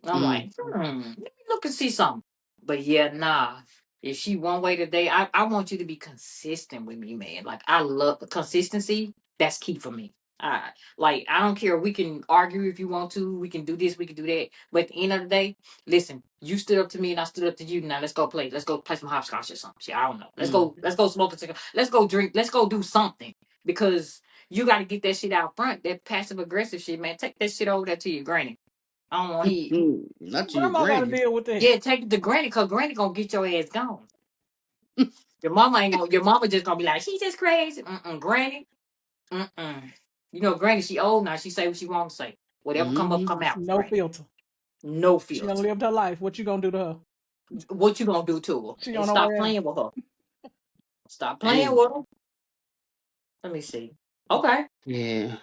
And I'm like, Mm. let me look and see something. But yeah, nah. If she one way today, I want you to be consistent with me, man. Like I love consistency. That's key for me. Like I don't care. We can argue if you want to. We can do this. We can do that. But at the end of the day, listen. You stood up to me, and I stood up to you. Now let's go play. Let's go play some hopscotch or something. Shit, I don't know. Let's Mm. go. Let's go smoke a cigar. Let's go drink. Let's go do something because you got to get that shit out front. That passive aggressive shit, man. Take that shit over there to your granny. I don't want to hear. Not to your Grandma got to granny. deal with that. Yeah, take it to granny because granny gonna get your ass gone. Your mama ain't gonna. Your mama just gonna be like, she just crazy. Granny. Mm-mm. You know, granny, she old now. She say what she want to say. Whatever come up, Hmm. come out. No Granny. filter. No She done filter. lived her life. What you gonna do to her? What you gonna do to her? She And on her stop way out. playing with her. Stop playing Dang. with her. Let me see. Okay. Yeah.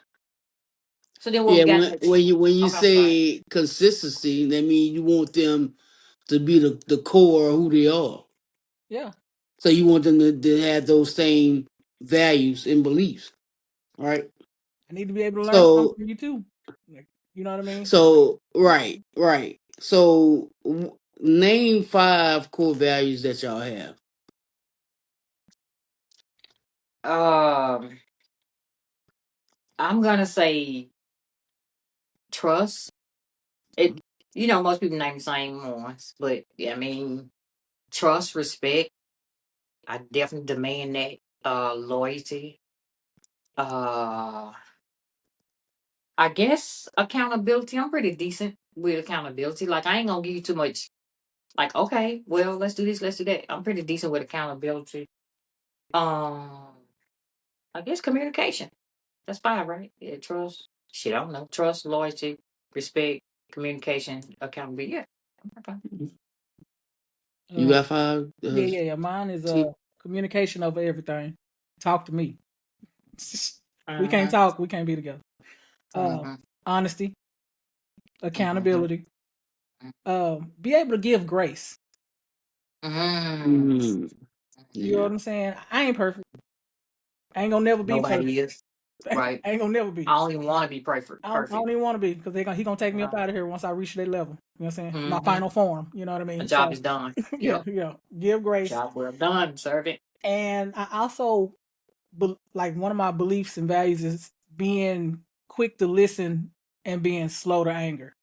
So then what we Yeah. got When next? when you Okay, I'm sorry. say consistency, that means you want them to be the core of who they are. Yeah. So you want them to have those same values and beliefs, right? I need to be able to learn something So from you too. Like, you know what I mean? right. So name 5 core values that y'all have. Um, I'm gonna say trust. It. You know, most people name the same ones, but yeah, I mean, trust, respect. I definitely demand that. Loyalty. Uh, I guess accountability. I'm pretty decent with accountability. Like I ain't gonna give you too much. Like okay, well let's do this, let's do that. I'm pretty decent with accountability. Um, I guess communication. That's fine, right? Yeah, trust. Shit, I don't know. Trust, loyalty, respect, communication, accountability. Yeah. Okay. You Uh, got 5? yeah. Mine is T? communication over everything. Talk to me. We can't Mm-hmm. talk. We can't be together. Mm-hmm. Honesty, Mm-hmm. accountability. Be able to give grace. Mm-hmm. Mm. You know Yeah. what I'm saying? I ain't perfect. I ain't gonna never be perfect. Nobody is. Right. I ain't gonna never be. I don't even want to be perfect. I don't even want to be because he gonna take me up Uh, out of here once I reach that level. You know what I'm saying? My mm-hmm. final form. You know what I The mean? job So is done. yeah, Yep. give grace. Job well done. Serve it. And I also like one of my beliefs and values is being quick to listen and being slow to anger.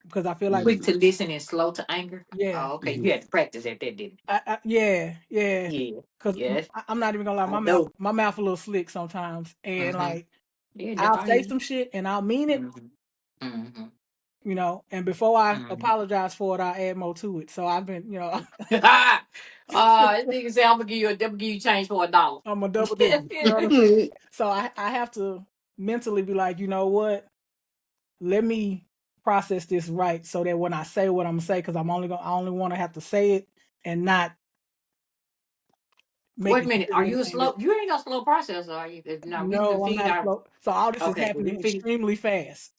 Because I feel like Quick Mm. to listen and slow to anger. yeah, Oh, okay. Mhm. You had to practice at that, didn't yeah. you? Yeah. Because Yes. I'm not even gonna lie, I know. my mouth a little slick sometimes, and Mm-hmm. like Yeah, Jeff, I'll I say hear you. some shit and I'll mean it, Mm-hmm. Mm-hmm. and before I Mm-hmm. apologize for it, I add more to it. So I've been, This nigga say I'm gonna give you change for $1. I'm a double digger. You know what I'm saying? So I have to mentally be like, you know what? Let me process this right so that when I say what I'm gonna say, because I only want to have to say it and not Wait a minute. Are you a slow? You ain't a slow processor, are you? No, we can No, I'm feed not our. slow. So all this is Okay, but we happening feed. extremely fast.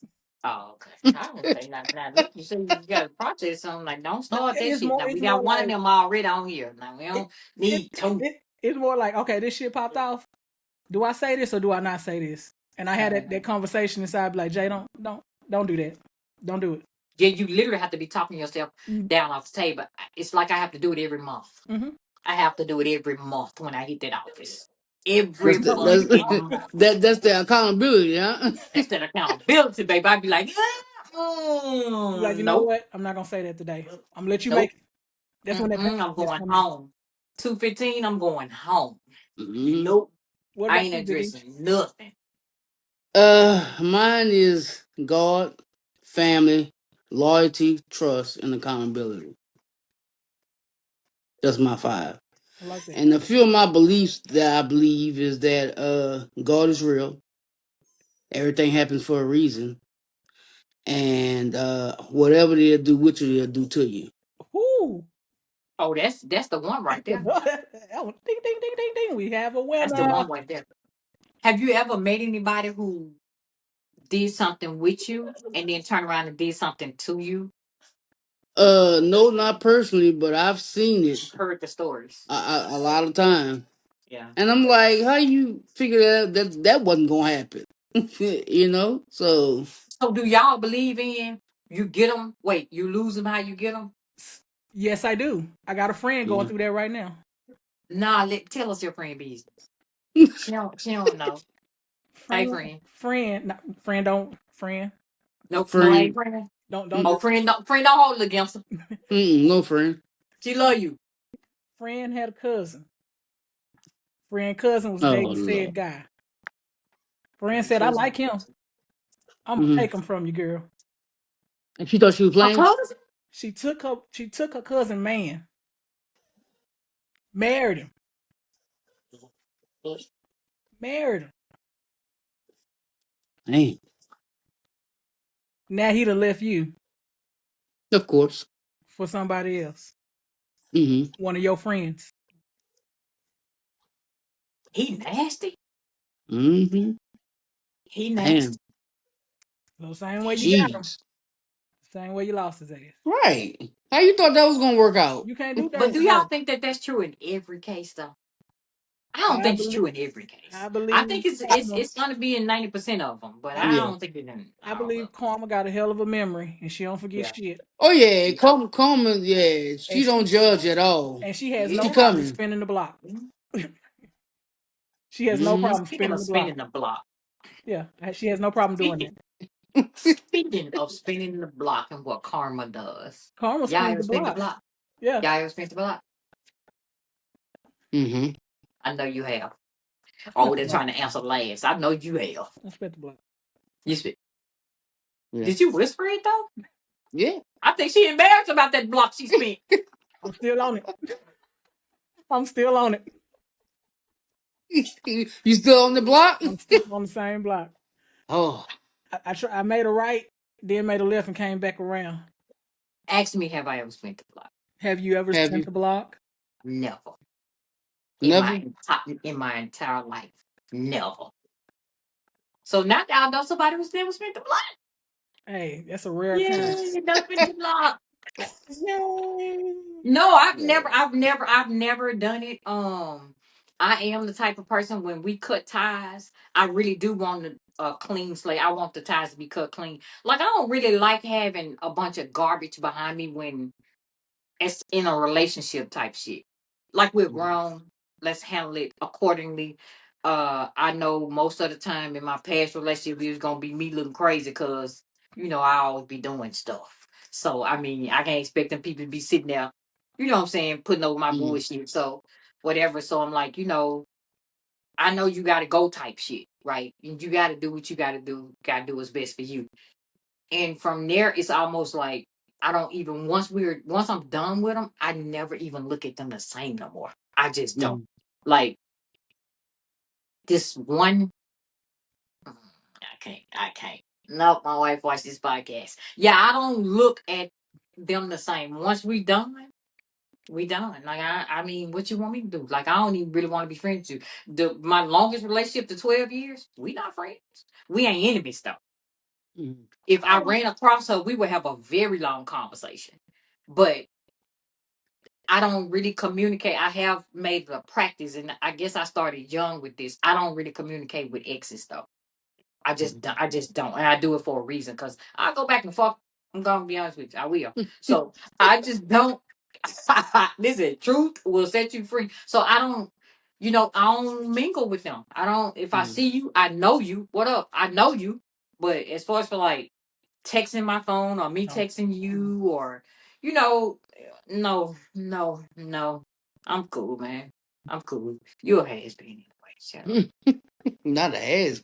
Oh, okay. I don't say nothing. Now, look, you say you got to process something. Like, don't No, start that shit. Now it's we got more one of like them already on here. Now we it, don't need two. it's more like, okay, this shit popped off. Do I say this or do I not say this? And I had that conversation inside, be like, Jay, don't do that. Don't do it. Yeah, you literally have to be talking yourself Mm-hmm. down off the table. It's like I have to do it every month. Mm-hmm. I have to do it every month when I hit that office. That's Every the No, you fucking don't. month. that's the accountability, huh? That's that accountability, baby. I'd be like, You're like, you know nope, what? I'm not gonna say that today. I'm gonna let you make nope. it. That's when that I'm paycheck going come in. home. 2:15. I'm going home. Mm-hmm. Nope. What I about ain't you, Biggie? addressing nothing. Mine is God, family, loyalty, trust, and accountability. That's my 5. I like that. And a few of my beliefs that I believe is that God is real. Everything happens for a reason. And whatever they'll do with you, they'll do to you. Whoo! Oh, that's the one right there. Ding, ding, ding, ding, ding. We have a That's the winner. one right there. Have you ever met anybody who did something with you and then turn around and did something to you? No, not personally, but I've seen it Heard the stories. a lot of times. Yeah. And I'm like, how you figure that wasn't gonna happen? You know? So So do y'all believe in you get them? Wait, you lose them how you get them? Yes, I do. I got a friend going yeah. through that right now. Nah, tell us your friend business. She don't know. Hey, friend. Friend, don't friend, Nope, no, ain't Friend. friend. don't Mm, Oh, do. friend don't hold it against her. no friend. She love you. Friend had a cousin. Friend cousin was Oh dating said Lord. guy. Friend Your said, I cousin. like him. I'm gonna Mm-hmm. take him from you, girl. And she thought she was Her playing? cousin? She took her cousin man, married him, married him. Hey, Now he done left you of course. for somebody else, Mm-hmm. one of your friends. He nasty. Mm-hmm. He Damn. nasty. The same way you got him, Jeez. same way you lost his ass. Right. How you thought that was gonna work out? You can't do But things do y'all together. think that that's true in every case, though? I don't I think it's believe. true in every I case. I believe think it's it's karma. it's gonna be in 90% of them, but I I Yeah. don't think it in I all of believe them. karma got a hell of a memory, and she don't forget Yeah. shit. Oh yeah, Yeah. come yeah. And She don't she judge at all. and she has no She problem coming. spinning the block. She has no Mm-hmm. problem Speaking spinning of the block. spinning the block, Yeah, she has no problem doing that. speaking speaking of spinning the block and what karma does, Karma y'all spins ever the spin the block. block? Yeah, Y'all ever spin the block? Mm-hmm. I know you have. I spent Oh, the they're block. trying to answer last. I know you have. I spent the block. You spit. Yeah. Did you whisper it though? Yeah. I think she embarrassed about that block she spent. I'm still on it. I'm still on it. You still on the block? I'm still on the same block. Oh. I made a right, then made a left, and came back around. Ask me, have I ever spent the block? Have you ever Have spent you? a block? Never. Never? In my entire life. Never. So now y'all know somebody who's never spent the block. Hey, that's a rare Yeah, occurrence. you never spent the block. Yay! No, Yeah. I've never done it. I am the type of person when we cut ties, I really do want a clean slate. I want the ties to be cut clean. Like I don't really like having a bunch of garbage behind me when it's in a relationship type shit. Like we're Mm-hmm. grown, let's handle it accordingly. I know most of the time in my past relationship it was gonna be me looking crazy because I always be doing stuff. So I mean I can't expect them people to be sitting there, what I'm saying, putting over my Mm-hmm. bullshit. So whatever. So I'm like, I know you gotta go type shit, right? And you gotta do what you gotta do what's best for you. And from there, it's almost like I don't even once I'm done with them, I never even look at them the same no more. I just don't. Like this one, I can't. Nope, my wife watched this podcast. Yeah, I don't look at them the same. Once we done, We done. Like I mean, what you want me to do? Like I don't even really want to be friends with you. My longest relationship to 12 years, we not friends. We ain't enemies though. Mm. If I ran across her, we would have a very long conversation. But I don't really communicate. I have made a practice, and I guess I started young with this. I don't really communicate with exes though. I just don't, and I do it for a reason because I go back and fuck. I'm gonna be honest with you, I will. So I just don't. Listen, truth will set you free. So I don't, I don't mingle with them. I don't. If I Mm. see you, I know you. What up? I know you. But as far as for like texting my phone or me No. texting you or you know, no, no, no. I'm cool, man. I'm cool. You're a has been anyway. Shut up. Not a has.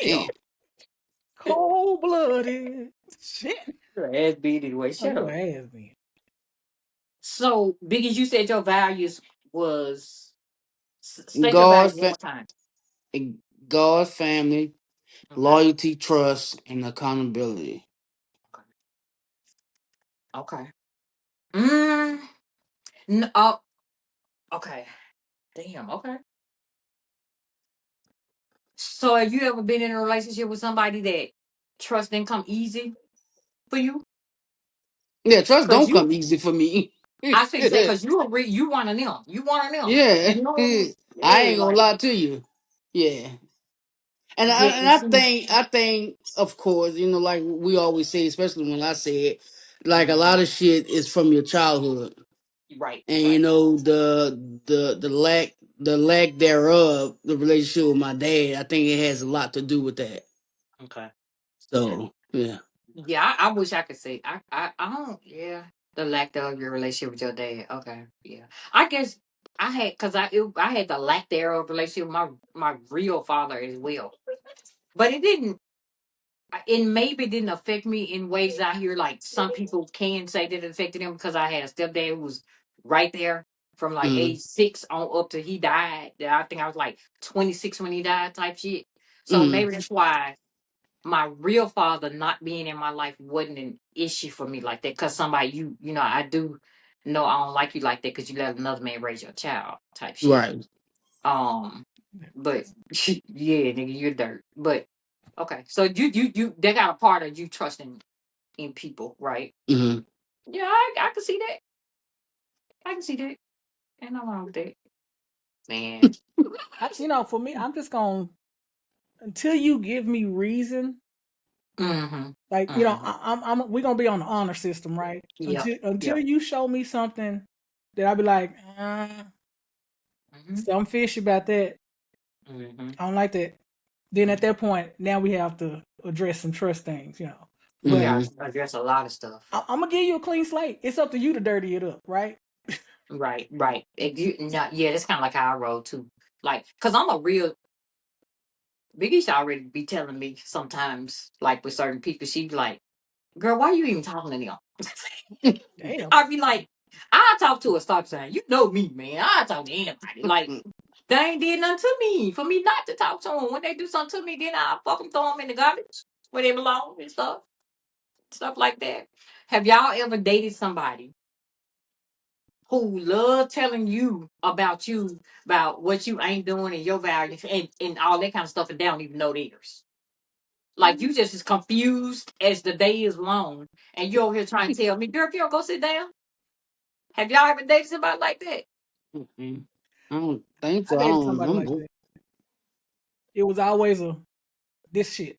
Damn. Damn. Cold blooded. Shit. You're a has been anyway. Oh, Shut you up. has been. So, Biggie, you said your values was state your God, values one more time. God, family, Okay. loyalty, trust, and accountability. Okay. Mm, no, oh, okay. Damn. Okay. So, have you ever been in a relationship with somebody that trust didn't come easy for you? Yeah, trust Cause don't you, come easy for me. I should say, cause you one of them. You one of them. Yeah, You know, I yeah, ain't gonna like lie to you. Yeah, and yeah. And see, I think, of course, like we always say, especially when I say it, like a mhm, lot of shit is from your childhood, right, and right. the lack thereof, the relationship with my dad. I think it has a lot to do with that. Okay, okay. So yeah, Yeah, I wish I could say I don't. Yeah, the lack of your relationship with your dad. Okay, yeah. I guess I had because I had the lack thereof relationship with my real father as well, but it didn't. It maybe didn't affect me in ways out here like some people can say that it affected them because I had a stepdad who was right there from like mm, age 6 on up to he died. I think I was like 26 when he died type shit. So mm, maybe that's why my real father not being in my life wasn't an issue for me like that because somebody I do know I don't like you like that because you let another man raise your child type shit. right. But yeah, nigga, you're dirt. But okay, so you they got a part of you trusting in people, right? Mm-hmm. Yeah, I can see that. I can see that. Ain't no wrong with that, man. For me, I'm just gonna until you give me reason. Mm-hmm. Like Mm-hmm. we're gonna be on the honor system, right? Yep. Until Yep. you show me something that I'll be like, Mm-hmm. something fishy about that. Mm-hmm. I don't like that. Then at that point, now we have to address some trust things, We But got Mm-hmm. to address a lot of stuff. I'm gonna give you a clean slate. It's up to you to dirty it up, right? Right, right. Yeah, that's kind of like how I roll too. Like, cause I'm a real Biggie should already be telling me sometimes, like with certain people, she'd be like, "Girl, why you even talking to them?" Damn. I'd be like, "I talk to a stop sign. You know me, man. I talk to anybody. Like they ain't did nothing to me. For me not to talk to them. When they do something to me, then I fucking throw them in the garbage where they belong and stuff like that." Have y'all ever dated somebody who love telling you about what you ain't doing and your values and all that kind of stuff and they don't even know theirs? Like you just as confused as the day is long and you over here trying to tell me, girl, if you don't go sit down. Have y'all ever dated somebody like that? Mm-hmm. I don't think I so. I dated don't somebody like remember. that. It was always this shit.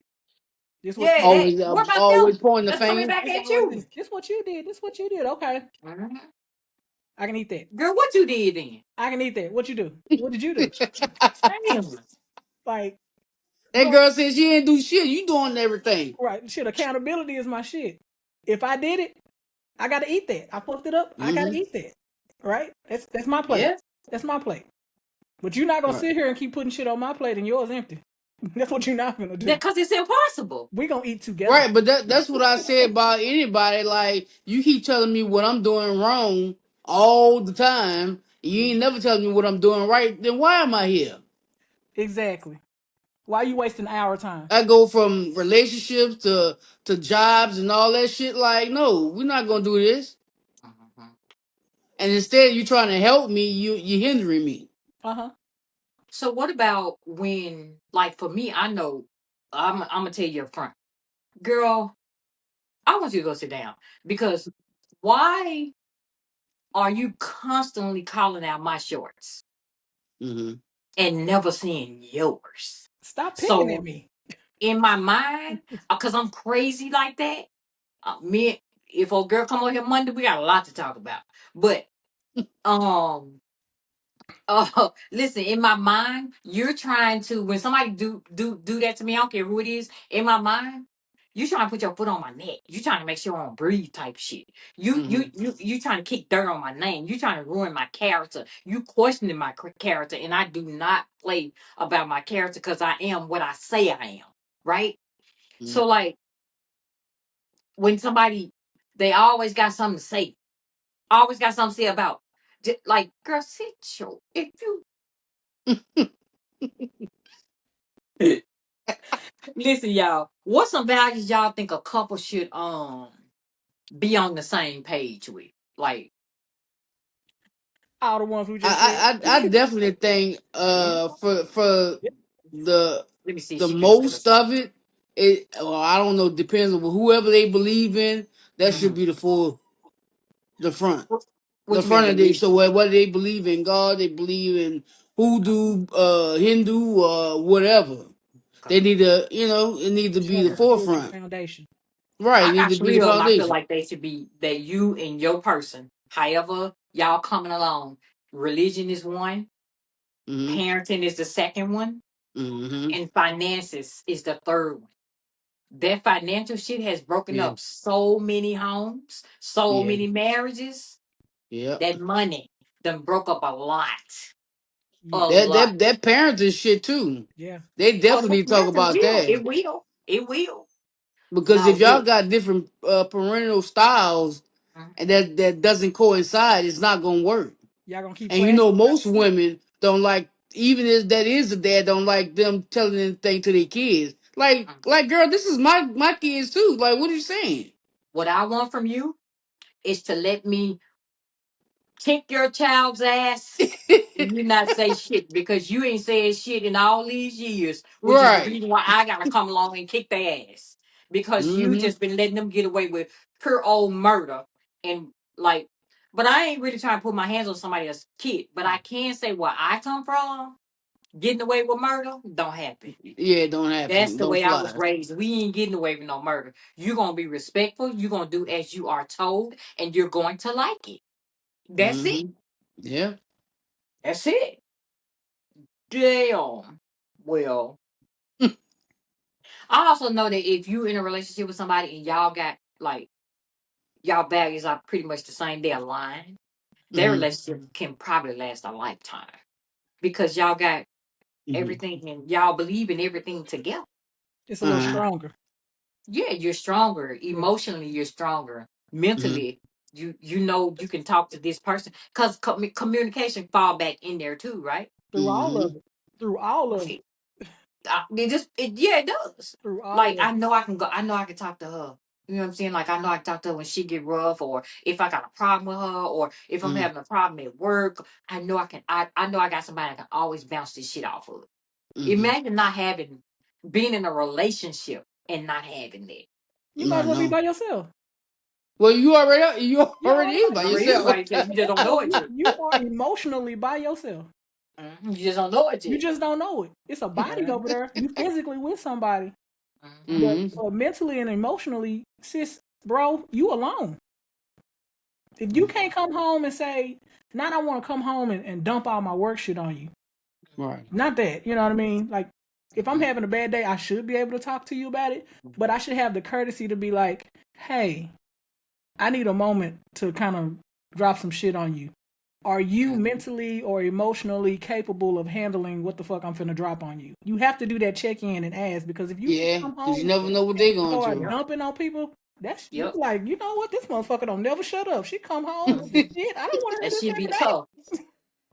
This what Yeah, that Always, what about always them? pointing the That's coming finger. back it's at always you. this what you did. This what you did. Okay. Mhm. I can eat that. Girl, what you did then? I can eat that. What you do? What did you do? Damn. Like, That bro, girl said she didn't do shit. You doing everything. right. Shit, accountability is my shit. If I did it, I gotta eat that. I fucked it up. I gotta Mm-hmm. eat that. Right? That's my plate. Yeah. That's my plate. But you're not gonna Right. sit here and keep putting shit on my plate and yours empty. That's what you're not gonna do. Because it's impossible. We gonna eat together. Right, but that's what I said about anybody. Like you keep telling me what I'm doing wrong all the time. You ain't never telling me what I'm doing right. Then why am I here? Exactly. Why are you wasting our time? I go from relationships to jobs and all that shit. Like, no, we're not gonna do this. Mhm. and instead you trying to help me, you hindering me. So what about when, like for me, I know I'm gonna tell you up front, girl, I want you to go sit down because why are you constantly calling out my shorts Mm-hmm. and never seeing yours? Stop picking at So me. in my mind, because I'm crazy like that, me if a girl come on here Monday, we got a lot to talk about. But um listen, in my mind, you're trying to when somebody do that to me, I don't care who it is, in my mind, you trying to put your foot on my neck. You trying to make sure I don't breathe type shit. Mm-hmm. You trying to kick dirt on my name. You trying to ruin my character. You questioning my character, and I do not play about my character because I am what I say I am. Right? Mm-hmm. So like when somebody they always got something to say. Always got something to say about like girl, sit your if you listen, y'all. What's some values y'all think a couple should be on the same page with? Like, All the ones we just said. I definitely think yeah. for the Let me see. the She just said, most of it, well, I don't know, depends on whoever they believe in, that should mm-hmm. be the front. What The you mean front of the believe? so whether they believe in God, they believe in hoodoo, Hindu, or whatever. Okay. They need to, it needs to be Strong the spiritual forefront. foundation. Right, it I need got to be three the of them. I feel foundation. like they should be that you and your person, however y'all coming along. Religion is one, Mm-hmm. parenting is the second one, Mm-hmm. and finances is the third one. That financial shit has broken Yeah. up so many homes, so Yeah. many marriages. Yeah. That money done broke up a lot. A Yeah. lot. That parenting shit too. Yeah. They Oh, the definitely talk parenting about will. that. It will. It will. Because No, if y'all look. got different parental styles Mhm. and that doesn't coincide, it's not gonna work. Y'all gonna keep And clashing about most women don't like, even if that is the dad, don't like them telling anything to their kids. Like girl, this is my kids too. Like, what are you saying? What I want from you is to let me kick your child's ass and you not say shit because you ain't said shit in all these years, which is the Right. reason why I gotta come along and kick their ass. Because you Mm-hmm. just been letting them get away with pure old murder and like but I ain't really trying to put my hands on somebody else's kid. But I can say where I come from, getting away with murder don't happen. Yeah, it don't That's happen. the Don't way I was fly. raised. We ain't getting away with no murder. You're gonna be respectful, you're gonna do as you are told, and you're going to like it. That's it. Mm-hmm. Yeah. That's it. Damn. Well, I also know that if you in a relationship with somebody and y'all got like y'all values are pretty much the same, they align, their Mm-hmm. relationship can probably last a lifetime. Because y'all got Mm-hmm. everything and y'all believe in everything together. it's a little Uh-huh. stronger. Yeah, you're stronger. Yeah. Emotionally, you're stronger. Mm-hmm. Mentally, you know you can talk to this person because communication fall back in there too, right? Through all Mm-hmm. of it. Through all of it. Right. Yeah, it does. Through all Like of I it. know I can go. I know I can talk to her. You know what I'm saying? Like I know I can talk to her when she get rough, or if I got a problem with her, or if I'm having a problem at work. I know I can. I know I got somebody I can always bounce this shit off of. Mm-hmm. Imagine not having being in a relationship and not having that. You might I as well be know. by yourself. Well, you You already already is by by I read yourself. it yourself. right there. You just don't know So it yet. you are emotionally by yourself. You just don't know it You yet. just don't know it. It's a body over there. You physically with somebody. But Mm-hmm. mentally and emotionally, sis, bro, you alone. If you can't come home and say, not I want to come home and dump all my work shit on you. Right. Not that, you know what I mean? Like, if I'm having a bad day, I should be able to talk to you about it, but I should have the courtesy to be like, hey, I need a moment to kind of drop some shit on you. Are you mentally or emotionally capable of handling what the fuck I'm finna drop on you? You have to do that check in and ask because if you Yeah, come because you home never know what and they're going start through. Yep. dumping on people, that's you Yep. like, you know what? This motherfucker don't never shut up. She come home with the shit. I don't want to That hear this should be every tough.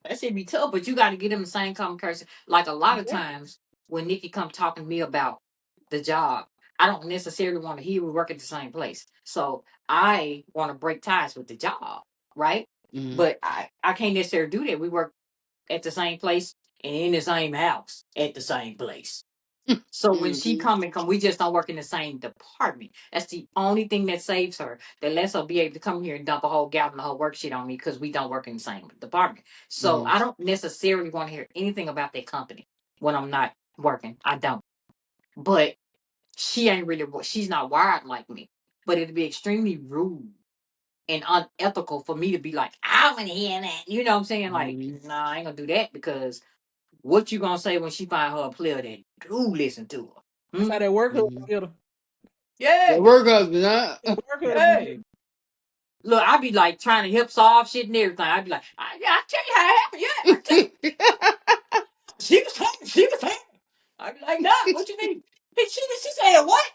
That should be tough, but you got to get them the same communication. Like a lot of day. times when Nikki come talking to me about the job, I don't necessarily want to hear we work at the same place. So I want to break ties with the job, right? But I can't necessarily do that. We work at the same place and in the same house at the same place. So when she come, we just don't work in the same department. That's the only thing that saves her. That lets her be able to come here and dump a whole gallon of her worksheet on me because we don't work in the same department. So I don't necessarily want to hear anything about that company when I'm not working. I don't. But she ain't really. She's not wired like me. But it'd be extremely rude and unethical for me to be like, I want to hear that. You know what I'm saying? Like, nah, I ain't gonna do that because what you gonna say when she find her a player that do listen to her? That's how that work husband get her. Yeah. That work husband, huh? That work husband Yeah. get her. Look, I be like trying to help solve shit and everything. I be like, I tell you how it happened. Yeah, I tell you. She was talking. She was talking. I be like, nah, what you mean? She said what?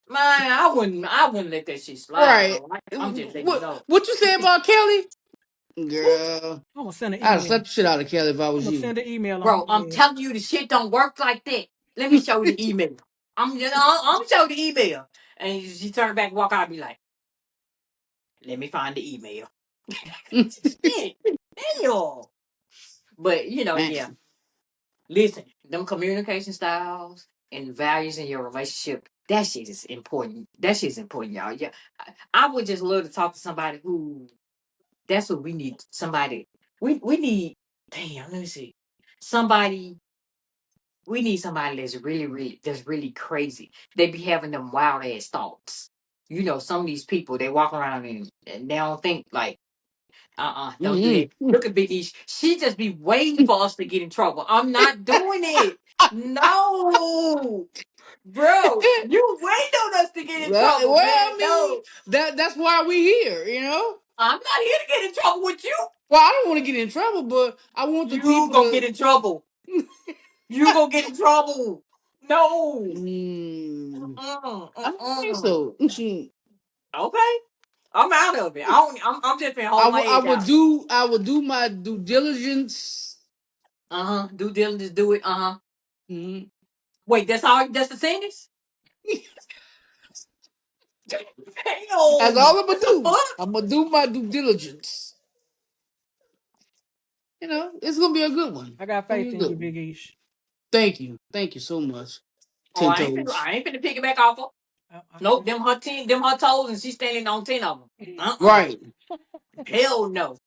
Man, I wouldn't let that shit slide, Right. bro. I'm just letting you know. What you say about Kelly? Girl, I'm gonna send an I'd have email. slapped the shit out of Kelly if I I'm was gonna you. send an email on Bro, her I'm head. telling you, the shit don't work like that. Let me show you the email. I'm show the email. And she turned back, walk out, and be like, let me find the email. Shit, damn. But yeah. Man. Listen, them communication styles and values in your relationship, that shit is important. That shit is important, y'all. Yeah. I would just love to talk to somebody who that's what we need. Somebody we need damn, let me see. Somebody We need somebody that's really crazy. They be having them wild ass thoughts. Some of these people they walk around and they don't think like, don't do that. Look at Big E. She just be waiting for us to get in trouble. I'm not doing it. No, bro, you wait on us to get in Well, trouble, man. I mean, No, that's why we here, you know? I'm not here to get in trouble with you. Well, I don't want to get in trouble, but I want the You people gonna to. get in trouble. You gonna get in trouble. No. I don't think so. Okay. I'm out of it. I'm just gonna hold my I head would down. do my due diligence. Due diligence, do it. Mm-hmm. Wait, that's all. That's the sentence. Damn. That's all I'm gonna What the do. fuck? I'm gonna do my due diligence. It's gonna be a good one. I got It's gonna be faith a in good you, one. Big Ish. Thank you so much. Oh, Ten toes. I ain't finna pick it back off her. Nope, them her toes, and she's standing on 10 of them. Right. Hell no.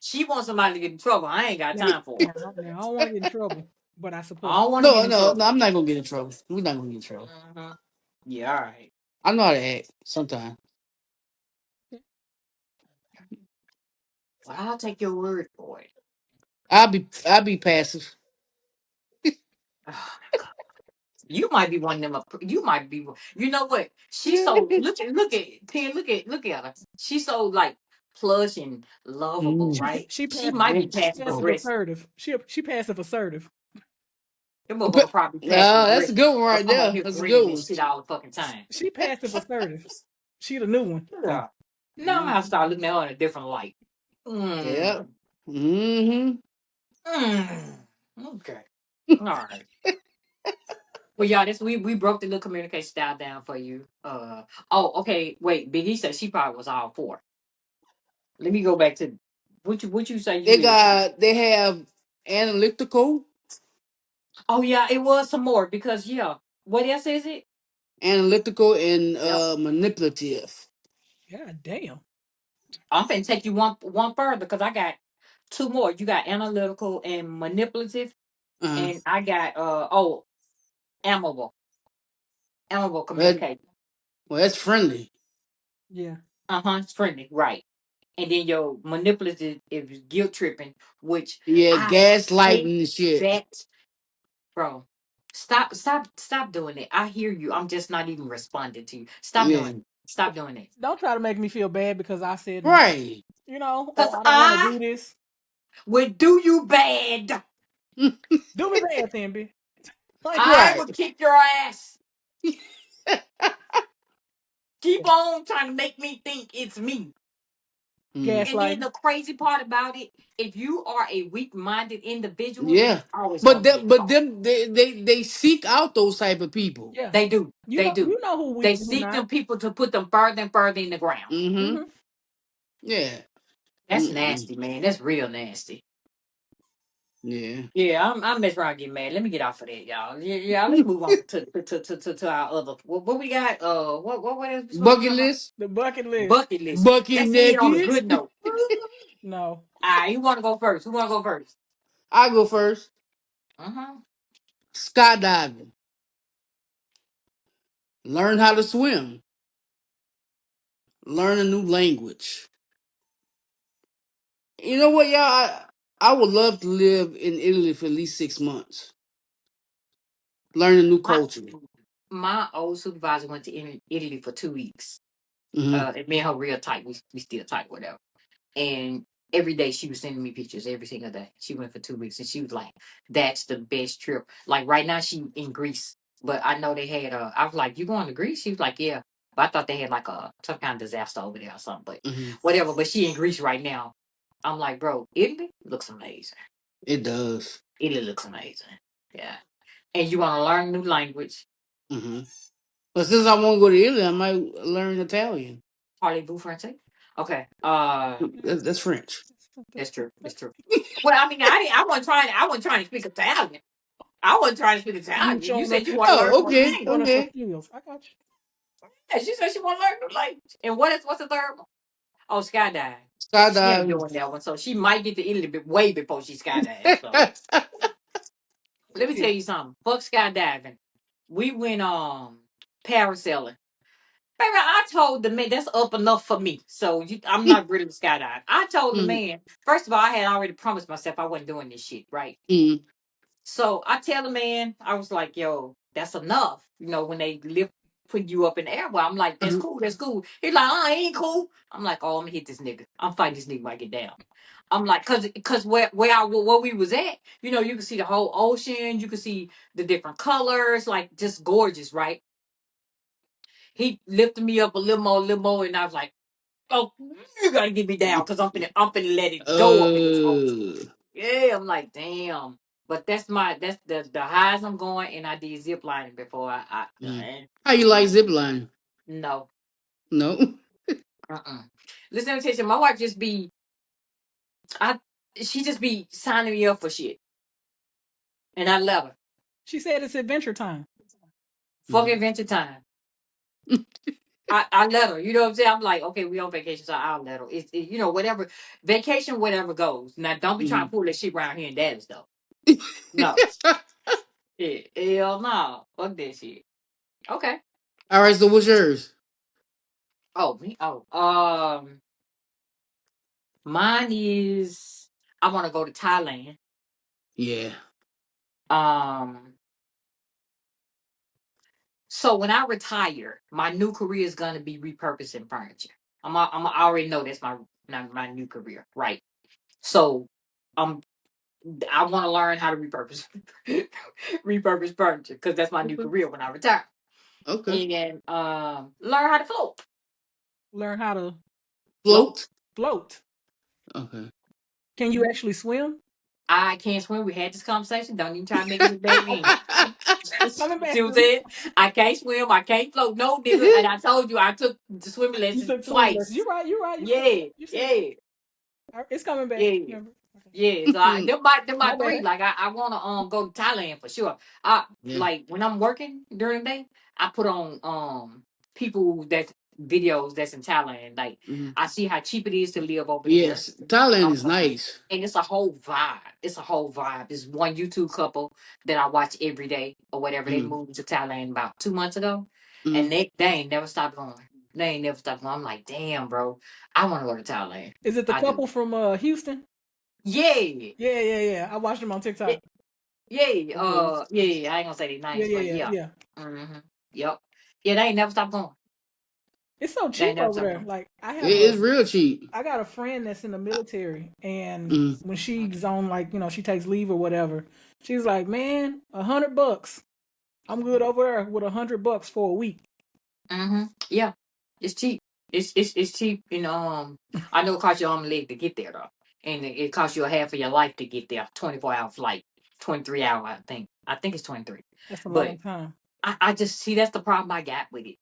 She wants somebody to get in trouble. I ain't got time for it. Now, I don't want to get in trouble, but I I support. don't want to get No, in no, no. trouble. I'm not gonna get in trouble. We're not gonna get in trouble. Yeah, all right. I know how to act sometimes. Well, I'll take your word for it. I'll be passive. Oh, you might be one of them. You might be. You know what? She's so look at her. She's so like plush and lovable, Mm. right? She She might be passive passive aggressive. assertive. She passive assertive. That motherfucker probably passive That's a aggressive. good one But right I'm on there. here That's a grinning good and one. shit all the fucking time. She passive assertive. She the new one. Yeah. Now I'm gonna start looking at her in a different light. Yeah. Mm. Mm-hmm. Mm. Okay. All right. Well, y'all, we broke the little communication style down for you. Okay. Wait, Biggie said she probably was all for. Let me go back to what you say you is. They have analytical, Oh yeah, it was some more because what else is it? and Yep. manipulative. God damn. I'm finna take you one further because I got two more. You got analytical and manipulative, Uh-huh. and I got amiable, amiable Well, communication. that's friendly. Yeah. It's friendly, right? And then your manipulative is guilt tripping, which Yeah, I hate gaslighting and shit. that, bro. Stop doing it. I hear you. I'm just not even responding to you. Stop doing Yeah. it. Stop doing it. Don't try to make me feel bad because I said no. Right. Cause I don't want to I do this. would do you bad. Do me bad, then, B. Like, I Right. would kick your ass. Keep on trying to make me think it's me. And then gaslighting. the crazy part about it, if you are a weak-minded individual, Yeah. it's always But gonna be them, but involved. them, they seek out those type of people. Yeah. They do. They do. You know who They weak and who seek not. them people to put them further and further in the ground. Mm-hmm. Mm-hmm. Yeah. That's nasty, man. That's real nasty. Yeah. Yeah, I'm mess around getting mad. Let me get off of that, y'all. Yeah, let's move on to our other. What we got? What else we supposed to Bucket talk about? list. The bucket list. Bucket list. Bucket Let's end on a naked. good note. No. All right, you want to go first? Who want to go first? I go first. Skydiving. Learn how to swim. Learn a new language. You know what, y'all? I would love to live in Italy for at least 6 months. Learn a new culture. My old supervisor went to Italy for 2 weeks. Mm-hmm. And me and her real tight. We still tight, whatever. And every day she was sending me pictures every single day. She went for 2 weeks and she was like, "That's the best trip." Like right now she in Greece, but I know they had I was like, "You going to Greece?" She was like, "Yeah." But I thought they had like some kind of disaster over there or something. But whatever. But she in Greece right now. I'm like, bro, Italy looks amazing. It does. Italy looks amazing. Yeah. And you want to learn a new language. Mm-hmm. But since I want to go to Italy, I might learn Italian. Parlez-vous français? Okay. That's French. That's true. That's true. Well, I mean, I wasn't trying to speak Italian. I wasn't trying to speak Italian. You showing said us you your- want to learn Oh, more okay. language. Showing us your Okay. skills. I got you. Yeah, she said she want to learn new language. And what's the third one? Oh, skydiving. She ain't Skydiving. doing that one, so she might get to Italy way before she skydives. So let me tell you something. Fuck skydiving. We went parasailing. Baby, I told the man that's up enough for me. So I'm not really skydiving. I told the man, first of all, I had already promised myself I wasn't doing this shit, right? Mm. So I tell the man, I was like, "Yo, that's enough." You know, when they lift put you up in the air, well, I'm like, "That's cool, that's cool." He's like, "I ain't cool." I'm like, "Oh, I'm gonna hit this nigga. I'm fighting this nigga when I get down." I'm like, cause where we was at, you know, you can see the whole ocean, you can see the different colors, like just gorgeous, right? He lifted me up a little more, and I was like, "Oh, you gotta get me down, cause I'm finna let it go up in this ocean." Yeah, I'm like, damn. But that's the highs I'm going, and I did zip lining before How you like zip lining? no. No. Listen, let me tell you, something. My wife she just be signing me up for shit, and I love her. She said it's adventure time. Fuck adventure time. I let her. You know what I'm saying? I'm like, okay, we on vacation, so I'll let her. You know, whatever vacation, whatever goes. Now, don't be trying to pull that shit around here in Dallas though. No, yeah, hell no, fuck that shit. Okay. All right. So what's yours? Oh, me. Oh, mine is I want to go to Thailand. Yeah. So when I retire, my new career is gonna be repurposing furniture. I already know that's my new career, right? So, um, I want to learn how to repurpose repurpose furniture because that's my new career when I retire. Okay. And learn how to float. Learn how to Float. float. Okay. Can you actually swim? I can't swim. We had this conversation. Don't even try to make it look bad again. It's coming back. See what I'm saying? I can't swim. I can't float. No, nigga. And I told you I took the swimming You lessons took swimming lessons. twice. You're right. You're right. Yeah, You said yeah, it's coming back. yeah. Remember? Okay. Yeah, so them my My three. bad. Like I wanna go to Thailand for sure. I Yeah. like when I'm working during the day, I put on people that videos that's in Thailand. Like I see how cheap it is to live over there. Yes. Thailand is Um, nice. and it's a whole vibe. It's a whole vibe. There's one YouTube couple that I watch every day or whatever. They moved to Thailand about 2 months ago, and they ain't never stopped going. They ain't never stopped going. I'm like, damn, bro, I want to go to Thailand. Is it the I do. couple from Houston? Yeah. Yeah. I watched them on TikTok. Yeah, yeah. I ain't gonna say their names, but yeah. Yeah. Yep. Yeah, they ain't never stopped going. It's so They ain't cheap never over stopped there. going. Like It is real cheap. I got a friend that's in the military, and when she's on, like, you know, she takes leave or whatever, she's like, "Man, $100. I'm good over there with $100 for a week." Yeah, it's cheap. It's cheap. And I know it costs you arm and leg to get there though, and it costs you a half of your life to get there. 24-hour flight, 23 hour. I think. I think it's 23. That's a But long time. I just see that's the problem I got with it.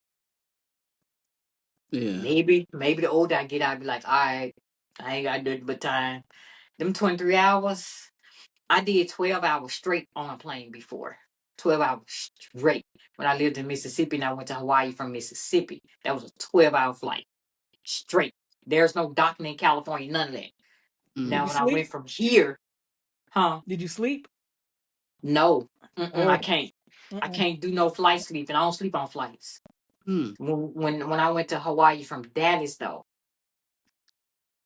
Yeah. Maybe the older I get, I'd be like, all right. I ain't got nothing but time. Them 23 hours. I did 12 hours straight on a plane before. 12 hours straight. When I lived in Mississippi and I went to Hawaii from Mississippi. That was a 12-hour flight. Straight. There's no docking in California, none of that. Mm. Did Now you when I sleep? went from here, Did you sleep? No. I Oh. can't. I Mm-mm. can't do no flight sleeping. I don't sleep on flights. Mm. When I went to Hawaii from Dallas though,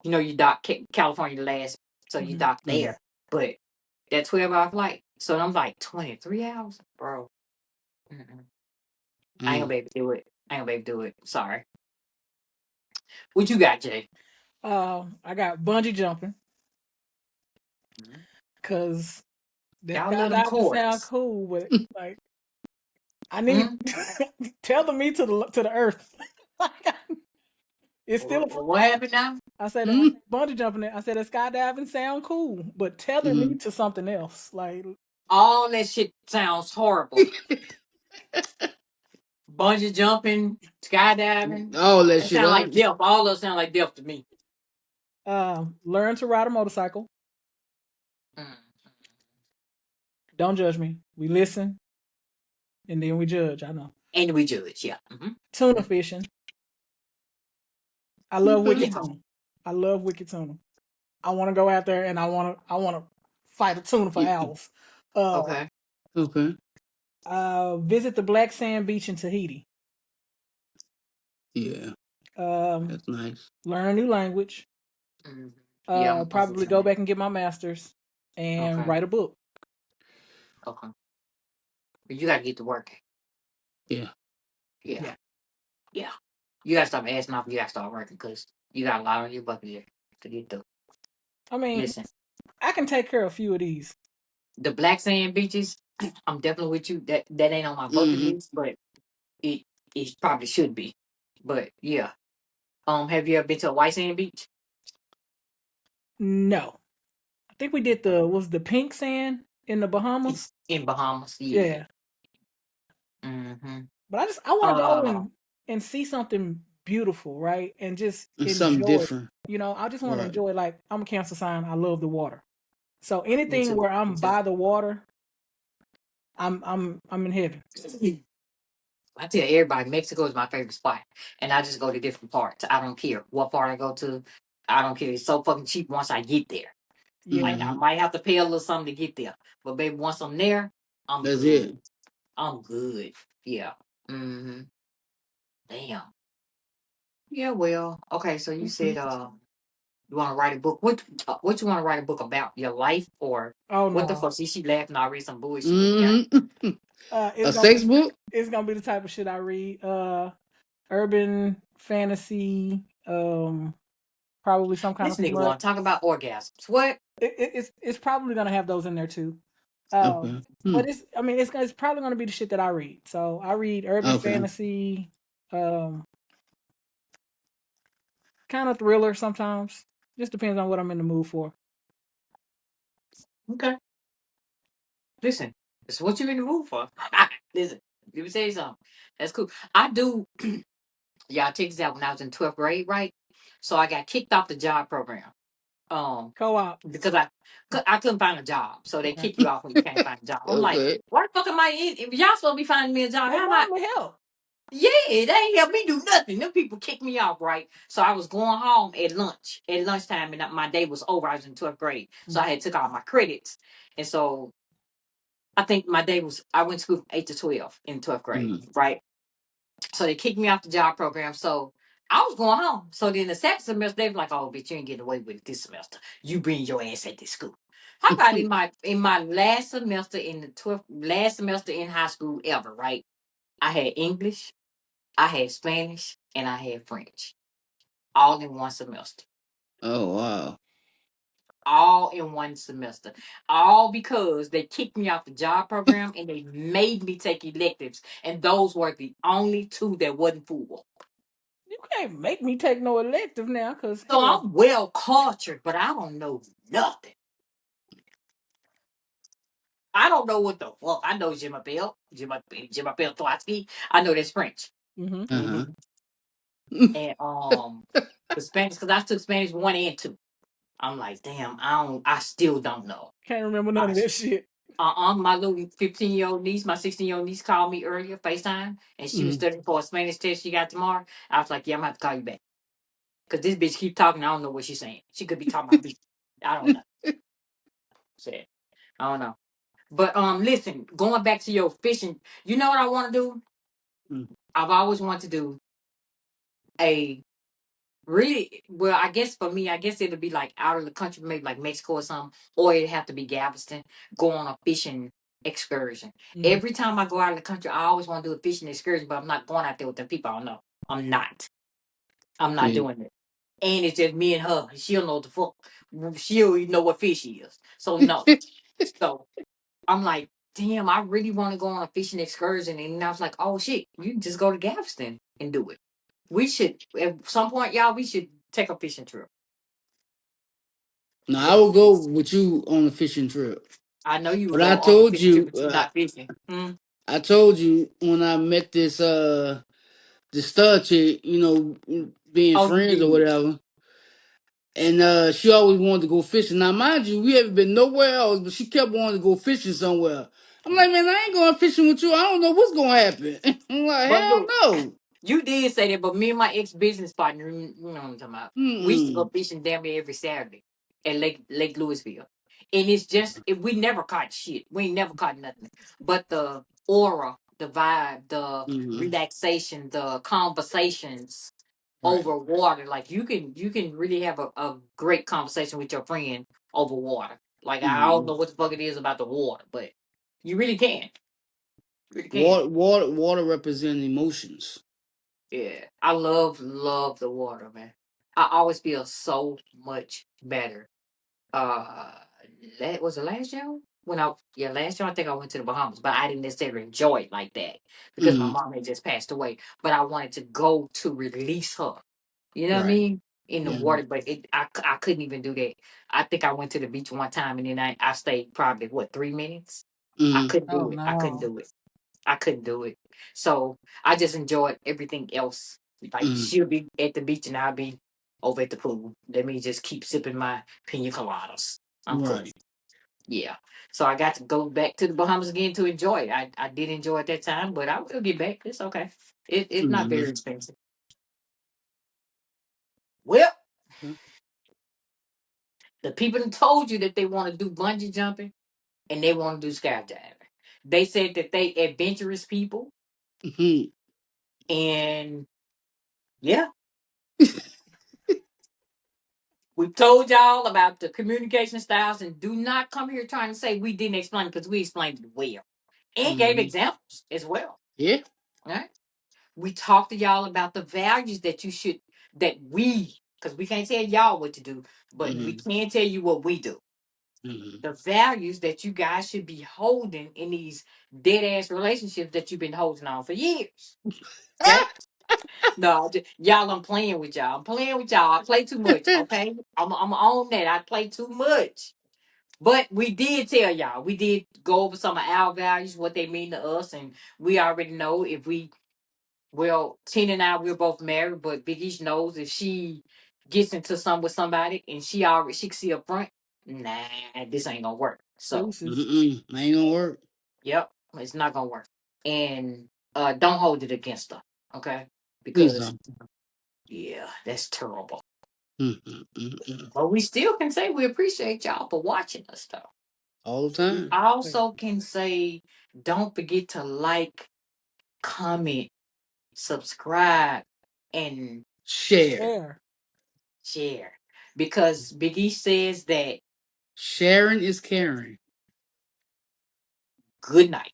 you know you dock California last, so you Mhm. dock Mm. there. But that 12-hour flight, so I'm like 23 hours, bro. Mm-mm. I ain't gonna Mm. be able to do it. I ain't gonna be able to do it. Sorry. What you got, Jay? I got bungee jumping Mhm. because that Y'all love them skydiving sound cords. cool, but like I need Mm? tether me to the earth. Like, it's still a What happened now? I said Mm. bungee jumping. I said that skydiving sound cool, but tether me Mm. to something else. Like All that shit sounds horrible. Bungee jumping, skydiving. All that That shit, sound huh? like death. All those sound like death to me. learn to ride a motorcycle. Mm. Don't judge me. We listen and then we judge. I know. And we judge, yeah. Mm-hmm. Tuna fishing. I love Okay. wicked tuna. I love wicked tuna. I want to go out there and I want to fight a tuna for hours. Okay. Okay. Visit the Black Sand Beach in Tahiti. Yeah, Um, that's nice. learn a new language. Mm-hmm. Yeah, I'm Probably with go you. back and get my master's and Okay. write a book. Okay. But you gotta get to work. Yeah. Yeah. Yeah. Yeah. You gotta stop asking off. You gotta start working because you got a lot on your bucket here to get through. I mean, Listen, I can take care of a few of these. the black sand beaches, I'm definitely with you. That ain't on my bucket Mm-hmm. list, but it it probably should be. But yeah. Have you ever been to a white sand beach? No, I think we did the pink sand in the Bahamas. It's in Bahamas. Yeah. Yeah, Mm-hmm. but I want to go Uh, and see something beautiful, right? And just And something enjoy. different. I just want to Right. enjoy. Like I'm a Cancer sign. I love the water. So me anything too. where Me I'm too. by the water, I'm in heaven. I tell everybody, Mexico is my favorite spot, and I just go to different parts. I don't care what part I go to. I don't care. It's so fucking cheap once I get there. Yeah. I Mm-hmm. might have to pay a little something to get there, but baby, once I'm there, I'm That's it. good. I'm good. Yeah. Mm-hmm. Damn. Yeah. Well. Okay. So you said you want to write a book. What you want to write a book about? Your life or Oh what the no. fuck? See, she laughing. I read some bullshit. Yeah. Mm-hmm. It's A gonna sex be book? it's gonna be the type of shit I read. Urban fantasy. Probably some kind of This nigga smut. want to talk about orgasms. What? It's probably gonna have those in there too. Um, Okay. Hmm. but it's probably gonna be the shit that I read. So I read urban Okay. fantasy, kind of thriller sometimes. Just depends on what I'm in the mood for. Okay. Listen, it's what you in the mood for. Listen, let me tell you something. That's cool. I do. Y'all take this out when I was in 12th grade, right? So I got kicked off the job program. Co-op. Because I couldn't find a job, so they Okay. kick you off when you can't find a job. I'm like, Okay. why the fuck am I in? If y'all supposed to be finding me a job, They how am I? probably help. Yeah, they ain't help me do nothing. Them people kicked me off, right? So I was going home at lunchtime, and my day was over. I was in 12th grade, so I had took all my credits, and so I think my day was. I went to school from 8 to 12 in 12th grade, Mm. right? So they kicked me off the job program. So I was going home. So then the second semester, they were like, "Oh, bitch, you ain't getting away with it this semester. You bring your ass at this school." How about in my last semester in the 12th last semester in high school ever, right? I had English, I had Spanish, and I had French, all in one semester. Oh wow. All in one semester. All because they kicked me off the job program and they made me take electives. And those were the only two that wasn't full. You can't make me take no elective now, cause So hell, I'm well cultured, but I don't know nothing. I don't know what the fuck. I know Je m'appelle, Je m'appelle Trotsky. I know that's French. mm-hmm. Uh-huh. And The Spanish, because I took Spanish 1 and 2. I'm like, damn, I still don't know. Can't remember none of that shit. My little 15-year-old niece, my 16-year-old niece called me earlier, FaceTime, and she was studying for a Spanish test she got tomorrow. I was like, yeah, I'm gonna have to call you back. Because this bitch keep talking, I don't know what she's saying. She could be talking about beef. I don't know. Said, I don't know. But listen, going back to your fishing, you know what I want to do? I've always wanted to do a really, well, I guess for me, I guess it'll be like out of the country, maybe like Mexico or something, or it'd have to be Galveston, go on a fishing excursion. Every time I go out of the country, I always want to do a fishing excursion, but I'm not going out there with the people I don't know. I'm not doing it. And it's just me and her. She don't know what the fuck. She don't even know what fish is. So no. So I'm like, damn, I really want to go on a fishing excursion. And I was like, oh shit, you can just go to Galveston and do it. We should, at some point, y'all, we should take a fishing trip. No, I will go with you on a fishing trip. I know you would But go I on a told fishing trip, you, but you're not fishing. I told you when I met this stud chick, being Oh, you friends or did. whatever. And she always wanted to go fishing. Now, mind you, we haven't been nowhere else, but she kept wanting to go fishing somewhere. I'm like, man, I ain't going fishing with you. I don't know what's going to happen. I'm like, But hell look, no. you did say that, but me and my ex-business partner, you know what I'm talking about. We used to go fishing damn near every Saturday at Lake Louisville. And it's just, we never caught shit. We ain't never caught nothing. But the aura, the vibe, the relaxation, the conversations over water, like you can really have a great conversation with your friend over water. Like, I don't know what the fuck it is about the water, but you really can. Really can. Water represents emotions. Yeah, I love the water, man. I always feel so much better. That was the last year last year I think I went to the Bahamas, but I didn't necessarily enjoy it like that because my mom had just passed away. But I wanted to go to release her. You know what I mean? In the water, but I couldn't even do that. I think I went to the beach one time and then I stayed probably 3 minutes. I couldn't Oh do it. I couldn't no. do it. I couldn't do it. So I just enjoyed everything else. Like she'll be at the beach and I'll be over at the pool. Let me just keep sipping my pina coladas. I'm cool. Yeah. So I got to go back to the Bahamas again to enjoy it. I did enjoy it that time, but I will get back. It's okay. It's not very expensive. Well, the people that told you that they want to do bungee jumping and they want to do skydiving. They said that they adventurous people. And yeah, we told y'all about the communication styles, and do not come here trying to say we didn't explain it because we explained it well and gave examples as well. Yeah. All right. We talked to y'all about the values that because we can't tell y'all what to do, but we can tell you what we do. The values that you guys should be holding in these dead ass relationships that you've been holding on for years. Okay? No, y'all, I'm playing with y'all. I'm playing with y'all. I play too much. Okay, I'm on that. I play too much. But we did tell y'all. We did go over some of our values, what they mean to us, and we already know if we. Well, Tina and I, we're both married, but Big East knows if she gets into something with somebody and she can see up front, nah, this ain't gonna work. So, Ain't gonna work. yep, it's not gonna work. And don't hold it against her, okay? Please Because don't. yeah, that's terrible. But we still can say we appreciate y'all for watching us, though. All the We time. also can say, don't forget to like, comment, subscribe, and Share. share. Because Biggie says that Sharing is caring. good night.